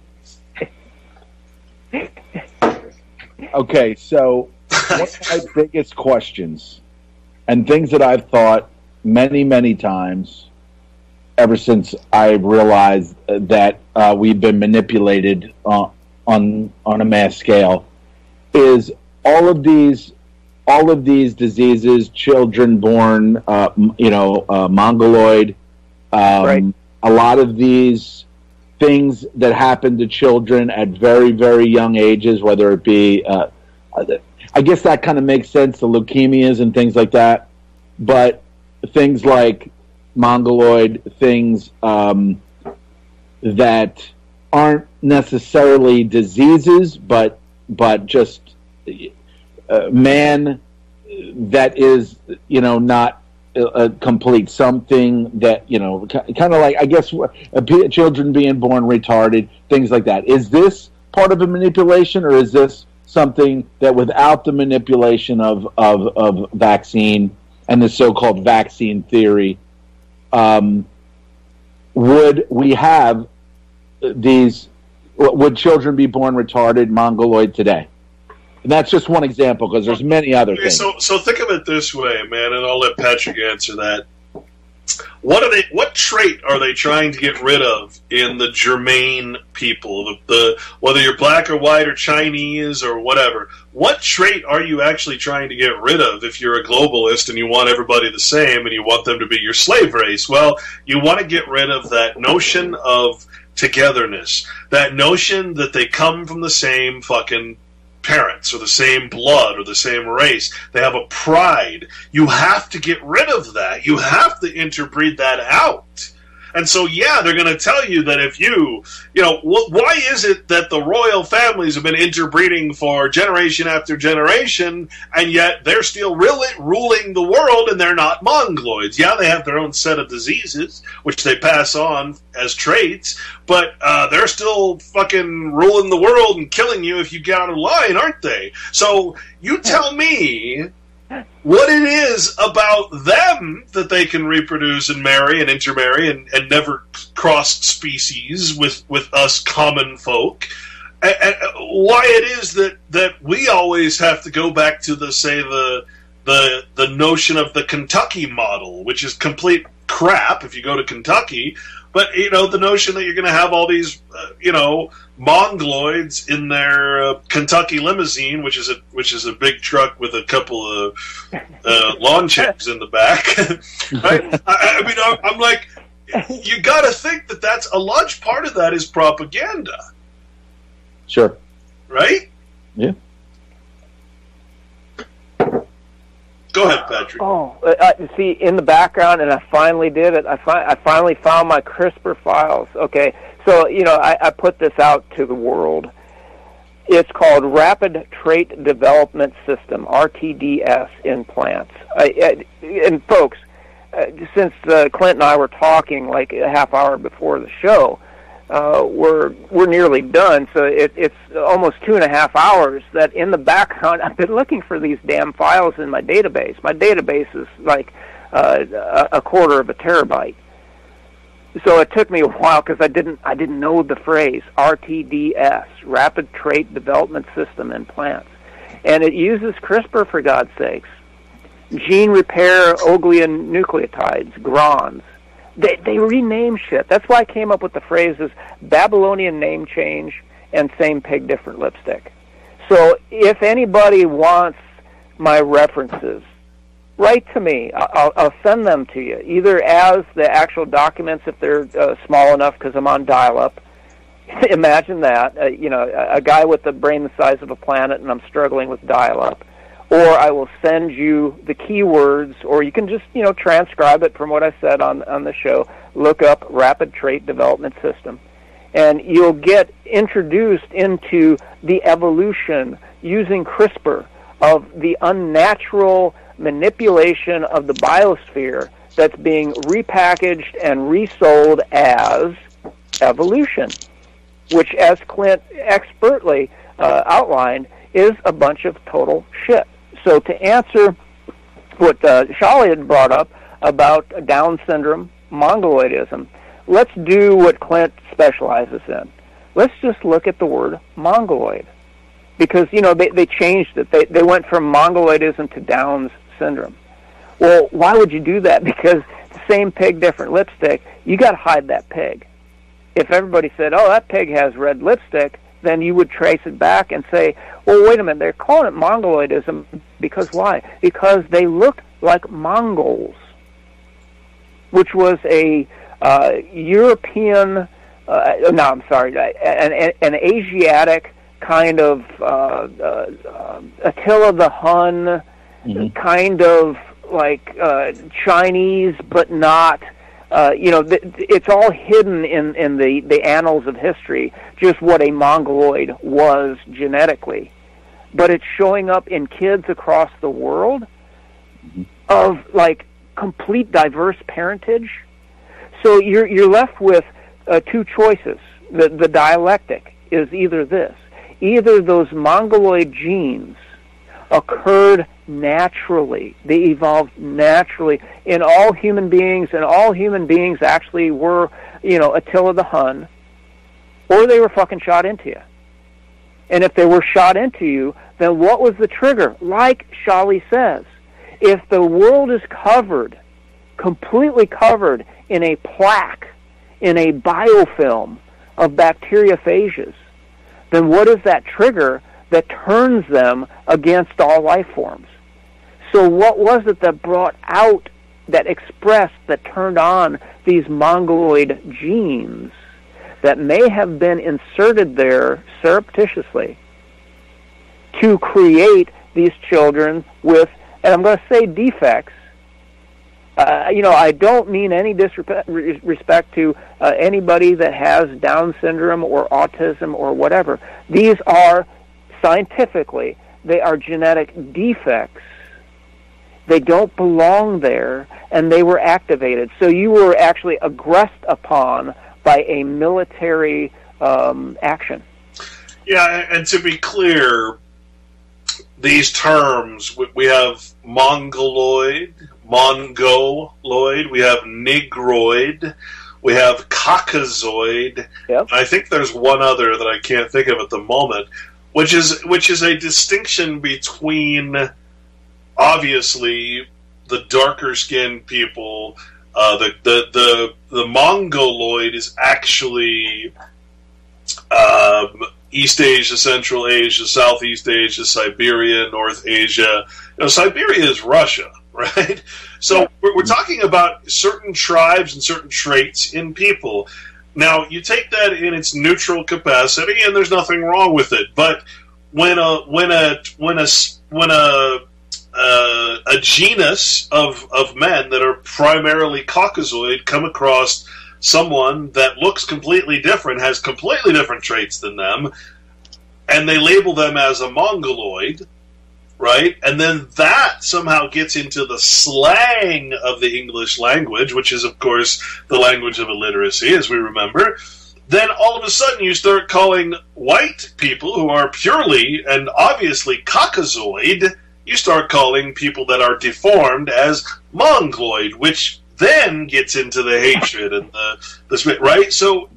Okay, so one of my biggest questions, and things that I've thought many, many times ever since I realized that we've been manipulated on a mass scale, is all of these diseases, children born, mongoloid, right. A lot of these things that happen to children at very, very young ages, whether it be, I guess that kind of makes sense, the leukemias and things like that, but things like mongoloid, things that aren't necessarily diseases, but just man that is, not a complete something that, kind of like, I guess, children being born retarded, things like that. Is this part of a manipulation, or is this something that without the manipulation of vaccine and the so-called vaccine theory, would we have would children be born retarded, mongoloid today? And that's just one example, because there's many other things. So think of it this way, man, and I'll let Patrick answer that. What trait are they trying to get rid of in the germane people? Whether you're black or white or Chinese or whatever, what trait are you actually trying to get rid of if you're a globalist and you want everybody the same and you want them to be your slave race? Well, you want to get rid of that notion of togetherness, that notion that they come from the same fucking parents or the same blood or the same race. They have a pride. You have to get rid of that. You have to interbreed that out. And so, yeah, they're going to tell you that if why is it that the royal families have been interbreeding for generation after generation, and yet they're still really ruling the world and they're not mongoloids? Yeah, they have their own set of diseases, which they pass on as traits, but they're still fucking ruling the world and killing you if you get out of line, aren't they? So you tell me what it is about them that they can reproduce and marry and intermarry and never cross species with us common folk, and why it is that we always have to go back to the notion of the Kentucky model, which is complete crap if you go to Kentucky. But, the notion that you're going to have all these, mongoloids in their Kentucky limousine, which is a big truck with a couple of lawn chairs in the back. Right? I mean, I'm like, you got to think that that's a large part of that is propaganda. Sure. Right? Yeah. Go ahead, Patrick. See, in the background, and I finally did it. I finally found my CRISPR files. Okay, so, I put this out to the world. It's called Rapid Trait Development System, RTDS, in plants. And folks, since Clint and I were talking like a half hour before the show, we're nearly done, so it's almost 2.5 hours that in the background I've been looking for these damn files in my database. My database is like a quarter of a terabyte. So it took me a while because I didn't know the phrase RTDS, Rapid Trait Development System in plants. And it uses CRISPR, for God's sakes. Gene repair oligonucleotides, GRONs. They rename shit. That's why I came up with the phrases Babylonian name change and same pig, different lipstick. So if anybody wants my references, write to me. I'll send them to you, either as the actual documents if they're small enough because I'm on dial-up. Imagine that, a guy with a brain the size of a planet and I'm struggling with dial-up. Or I will send you the keywords, or you can just, transcribe it from what I said on the show. Look up Rapid Trait Development System. And you'll get introduced into the evolution using CRISPR of the unnatural manipulation of the biosphere that's being repackaged and resold as evolution, which, as Clint expertly outlined, is a bunch of total shit. So to answer what Shali had brought up about Down syndrome, mongoloidism, let's do what Clint specializes in. Let's just look at the word mongoloid. Because, they changed it. They went from mongoloidism to Down syndrome. Well, why would you do that? Because the same pig, different lipstick, you got to hide that pig. If everybody said, oh, that pig has red lipstick, then you would trace it back and say, well, wait a minute, they're calling it mongoloidism because why? Because they look like Mongols, which was a European no, I'm sorry, an Asiatic kind of Attila the Hun, kind of like Chinese, but not. It's all hidden in the annals of history, just what a Mongoloid was genetically. But it's showing up in kids across the world of like complete diverse parentage. So you're left with two choices. The dialectic is either this. Either those Mongoloid genes occurred naturally. They evolved naturally in all human beings, and all human beings actually were, Attila the Hun, or they were fucking shot into you. And if they were shot into you, then what was the trigger? Like Shali says, if the world is covered, completely covered in a plaque, in a biofilm of bacteriophages, then what is that trigger that turns them against all life forms? So what was it that brought out, that expressed, that turned on these Mongoloid genes that may have been inserted there surreptitiously to create these children with, and I'm going to say defects. I don't mean any disrespect to anybody that has Down syndrome or autism or whatever. These are, scientifically, they are genetic defects. They don't belong there, and they were activated. So you were actually aggressed upon by a military action. Yeah, and to be clear, these terms, we have Mongoloid, we have Negroid, we have Caucasoid, yep. I think there's one other that I can't think of at the moment, which is a distinction between, obviously, the darker-skinned people. The Mongoloid is actually East Asia, Central Asia, Southeast Asia, Siberia, North Asia. Siberia is Russia, right? So we're talking about certain tribes and certain traits in people. Now, you take that in its neutral capacity, and there's nothing wrong with it. But when a genus of men that are primarily Caucasoid come across someone that looks completely different, has completely different traits than them, and they label them as a Mongoloid, right? And then that somehow gets into the slang of the English language, which is, of course, the language of illiteracy, as we remember. Then all of a sudden you start calling white people who are purely and obviously Caucasoid, you start calling people that are deformed as Mongoloid, which then gets into the hatred and the right? So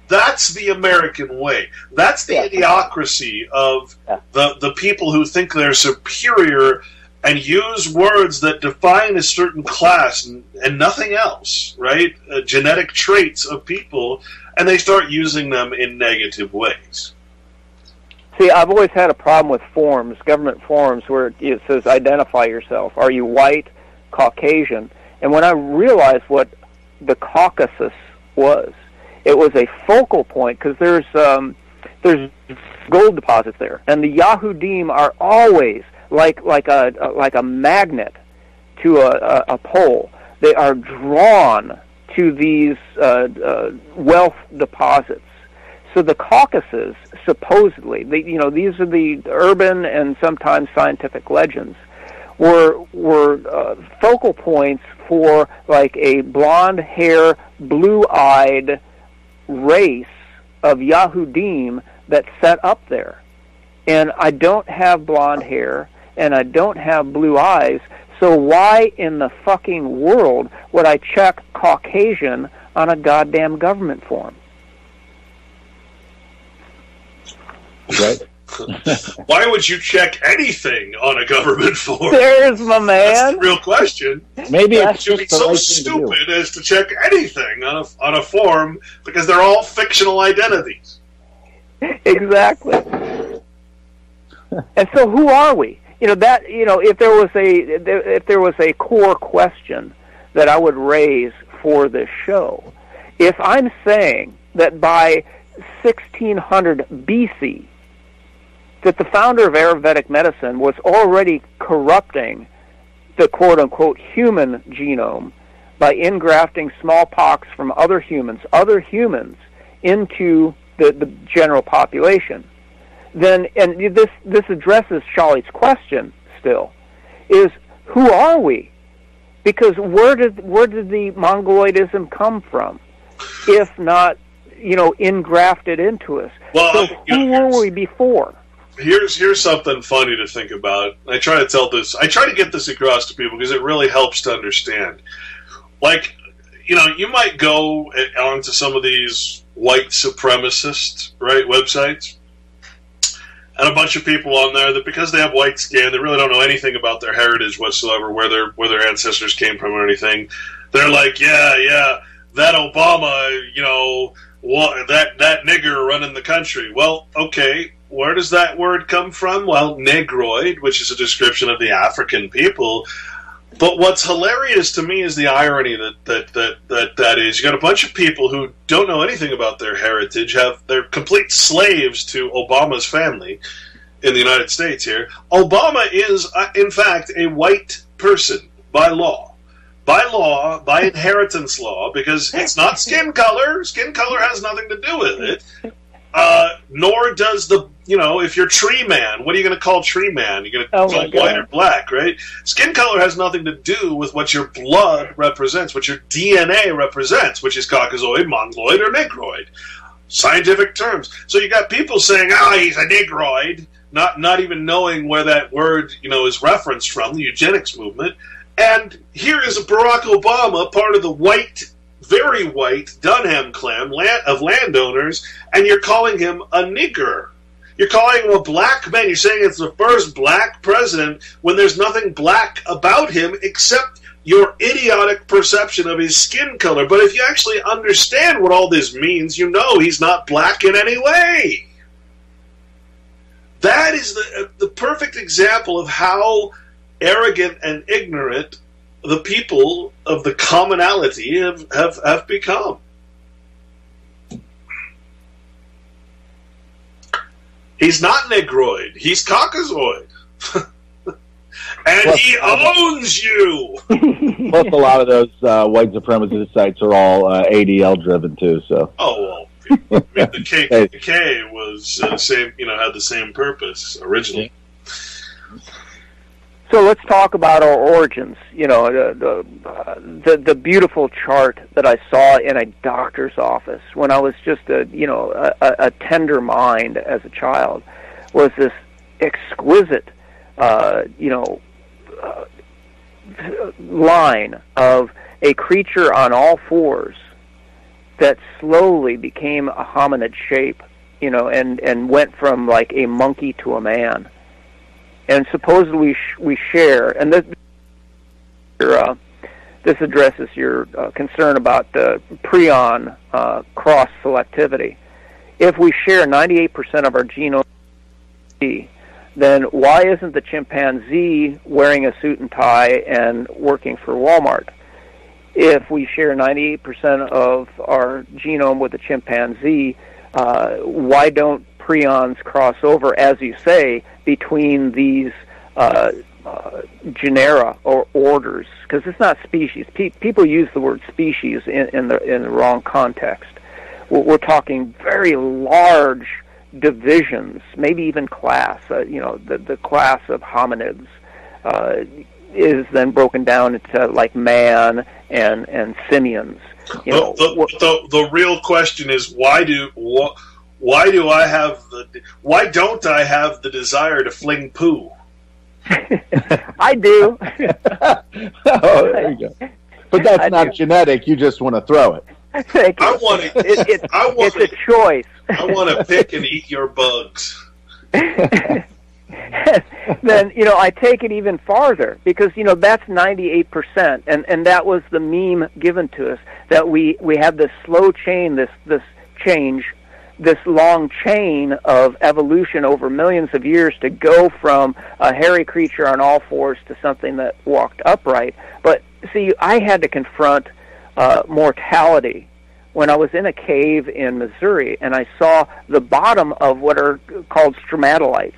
that's the American way. That's the idiocracy of the people who think they're superior and use words that define a certain class and nothing else, right? Genetic traits of people, and they start using them in negative ways. See, I've always had a problem with forms, government forms, where it says identify yourself. Are you white, Caucasian? And when I realized what the Caucasus was, it was a focal point, because there's gold deposits there, and the Yahudim are always like a magnet to a pole. They are drawn to these wealth deposits. So the Caucasus, supposedly, these are the urban and sometimes scientific legends, were focal points for like a blonde hair, blue-eyed race of Yahudim that set up there. And I don't have blonde hair, and I don't have blue eyes, so why in the fucking world would I check Caucasian on a goddamn government form? Right. Why would you check anything on a government form? There's my man. That's the real question. Maybe it's just so stupid as to check anything on a form, because they're all fictional identities. Exactly. And so, who are we? If there was a core question that I would raise for this show, if I'm saying that by 1600 BC, that the founder of Ayurvedic medicine was already corrupting the quote-unquote human genome by ingrafting smallpox from other humans into the general population. Then, and this addresses Shali's question still, is who are we? Because where did the Mongoloidism come from, if not, ingrafted into us? Well, so who were we before? Here's something funny to think about. I try to get this across to people because it really helps to understand. Like, you might go onto some of these white supremacist, right, websites, and a bunch of people on there that, because they have white skin, they really don't know anything about their heritage whatsoever, where their ancestors came from or anything. They're like, yeah, that Obama, that nigger running the country. Well, okay, where does that word come from? Well, negroid, which is a description of the African people. But what's hilarious to me is the irony that is. You got a bunch of people who don't know anything about their heritage, they're complete slaves to Obama's family in the United States here. Obama is, in fact, a white person by law. By inheritance law, because it's not skin color. Skin color has nothing to do with it. Nor does if you're tree man, what are you going to call tree man? You're going to call him white or black, right? Skin color has nothing to do with what your blood represents, what your DNA represents, which is Caucasoid, Mongoloid, or Negroid. Scientific terms. So you got people saying, he's a Negroid, not even knowing where that word, is referenced from, the eugenics movement. And here is Barack Obama, part of the white, very white Dunham clan of landowners, and you're calling him a nigger. You're calling him a black man. You're saying it's the first black president when there's nothing black about him except your idiotic perception of his skin color. But if you actually understand what all this means, he's not black in any way. That is the perfect example of how arrogant and ignorant the people of the commonality have become. He's not Negroid. He's Caucasoid. And plus, he owns you! Plus, a lot of those white supremacist sites are all ADL driven, too, so... Oh, well, the KKK was same, had the same purpose originally. So let's talk about our origins. The beautiful chart that I saw in a doctor's office when I was just a tender mind as a child was this exquisite, line of a creature on all fours that slowly became a hominid shape, and went from like a monkey to a man. And supposedly we share, and this addresses your concern about prion cross-selectivity. If we share 98% of our genome, then why isn't the chimpanzee wearing a suit and tie and working for Walmart? If we share 98% of our genome with the chimpanzee, why don't prions cross over, as you say, between these genera or orders? Because it's not species. People use the word species in the wrong context. We're talking very large divisions, maybe even class. The class of hominids is then broken down into like man and simians. The real question is why don't I have the desire to fling poo? I do. Oh, there you go. But that's not genetic. You just want to throw it. Thank you. It's a choice. I want to pick and eat your bugs. Then, I take it even farther because, that's 98%. And that was the meme given to us, that we have this slow chain, this change, this long chain of evolution over millions of years to go from a hairy creature on all fours to something that walked upright. But see, I had to confront mortality when I was in a cave in Missouri, and I saw the bottom of what are called stromatolites.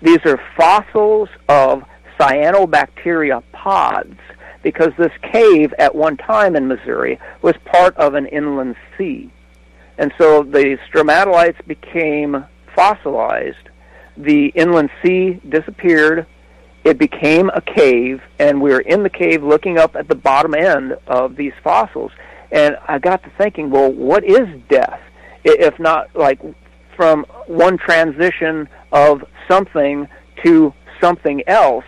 These are fossils of cyanobacteria pods, because this cave at one time in Missouri was part of an inland sea. And so the stromatolites became fossilized. The inland sea disappeared. It became a cave, and we were in the cave looking up at the bottom end of these fossils. And I got to thinking, well, what is death? If not like from one transition of something to something else,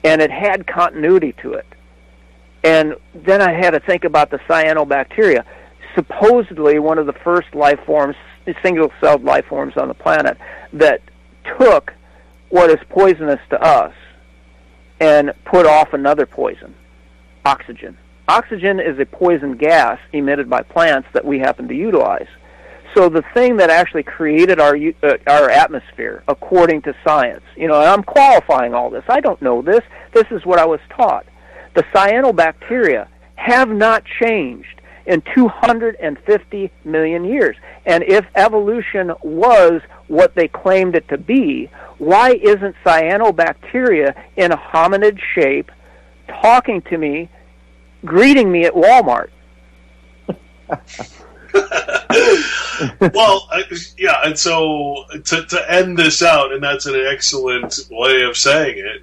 and it had continuity to it. And then I had to think about the cyanobacteria, supposedly one of the first life forms, single-celled life forms on the planet, that took what is poisonous to us and put off another poison, oxygen. Oxygen is a poison gas emitted by plants that we happen to utilize. So the thing that actually created our atmosphere, according to science, and I'm qualifying all this. I don't know this. This is what I was taught. The cyanobacteria have not changed in 250 million years. And if evolution was what they claimed it to be, why isn't cyanobacteria in a hominid shape talking to me, greeting me at Walmart? Well, yeah, and so to end this out, and that's an excellent way of saying it,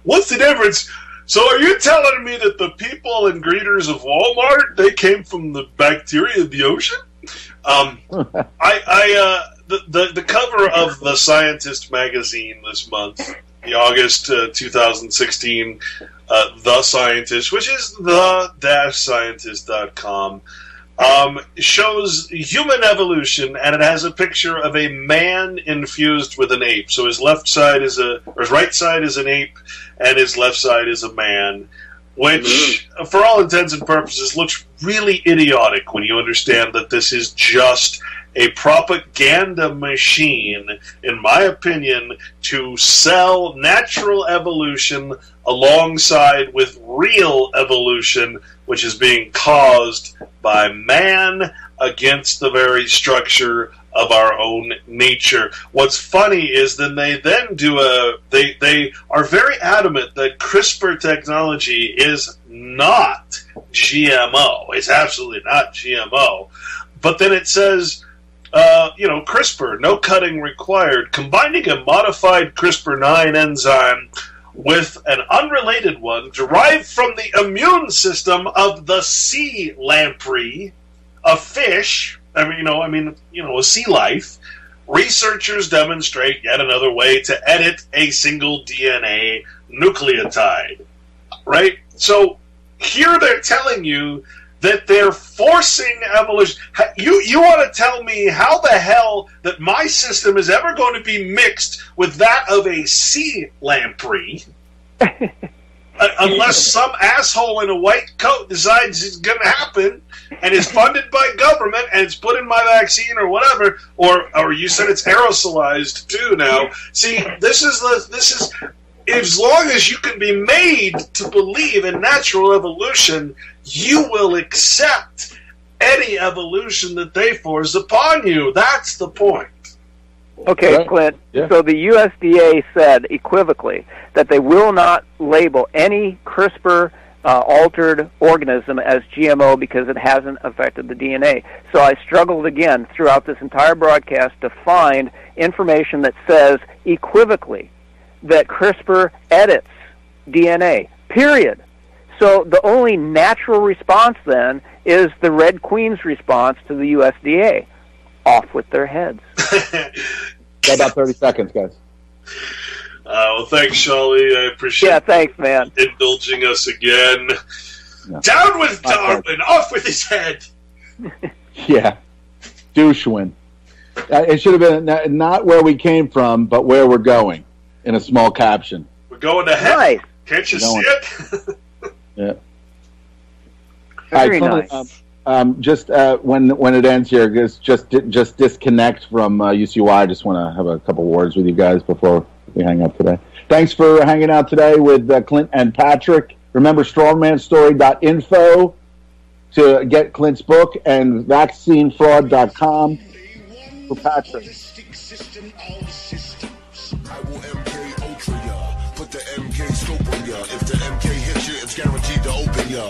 what's the difference? So are you telling me that the people and greeters of Walmart, they came from the bacteria of the ocean? The cover of The Scientist magazine this month, the August 2016 The Scientist, which is the-scientist.com, shows human evolution, and it has a picture of a man infused with an ape. So his right side is an ape, and his left side is a man, which, for all intents and purposes, looks really idiotic when you understand that this is just a propaganda machine, in my opinion, to sell natural evolution alongside with real evolution, which is being caused by man against the very structure of our own nature. What's funny is then they are very adamant that CRISPR technology is not GMO. It's absolutely not GMO. But then it says, CRISPR, no cutting required, combining a modified CRISPR-9 enzyme with an unrelated one derived from the immune system of the sea lamprey, a fish, a sea life. Researchers demonstrate yet another way to edit a single DNA nucleotide. Right? So here they're telling you that they're forcing evolution. You want to tell me how the hell that my system is ever going to be mixed with that of a sea lamprey, unless some asshole in a white coat decides it's going to happen and is funded by government and it's put in my vaccine or whatever, or you said it's aerosolized too now. See, this is as long as you can be made to believe in natural evolution, you will accept any evolution that they force upon you. That's the point. Okay, right. Clint. Yeah. So the USDA said equivocally that they will not label any CRISPR-altered organism as GMO because it hasn't affected the DNA. So I struggled again throughout this entire broadcast to find information that says equivocally that CRISPR edits DNA, period. So the only natural response then is the Red Queen's response to the USDA. Off with their heads. Got about 30 seconds, guys. Well, thanks, Shali. I appreciate thanks, man. Indulging us again. No. Down with Darwin! Off with his head! Yeah. Douchewin. It should have been not where we came from, but where we're going, in a small caption. We're going to hell. Nice. Can't you see it? Yeah. Very nice. Just when it ends here, just disconnect from UCY. I just want to have a couple words with you guys before we hang up today. Thanks for hanging out today with Clint and Patrick. Remember, strongmanstory.info to get Clint's book, and vaccinefraud.com for Patrick. I will MK Ultra ya, put the MK scope on ya. If the MK hits you, it's guaranteed to open ya.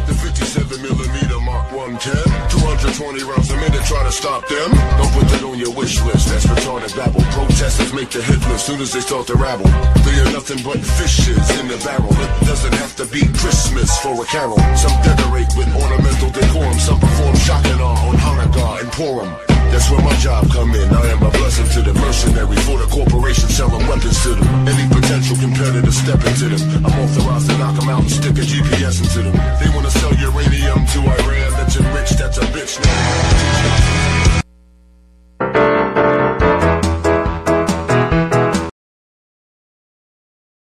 The 57mm Mark 110, 220 rounds a minute, try to stop them. Don't put that on your wish list, that's retarded babble. Protesters make the hit list soon as they start to rabble. They are nothing but fishes in the barrel. It doesn't have to be Christmas for a carol. Some decorate with ornamental decorum, some perform Shakanar on Hanukkah and Purim. That's where my job come in. I am a blessing to the mercenary for the corporation selling weapons to them. Any potential competitor step into them. I'm authorized to knock them out and stick a GPS into them. They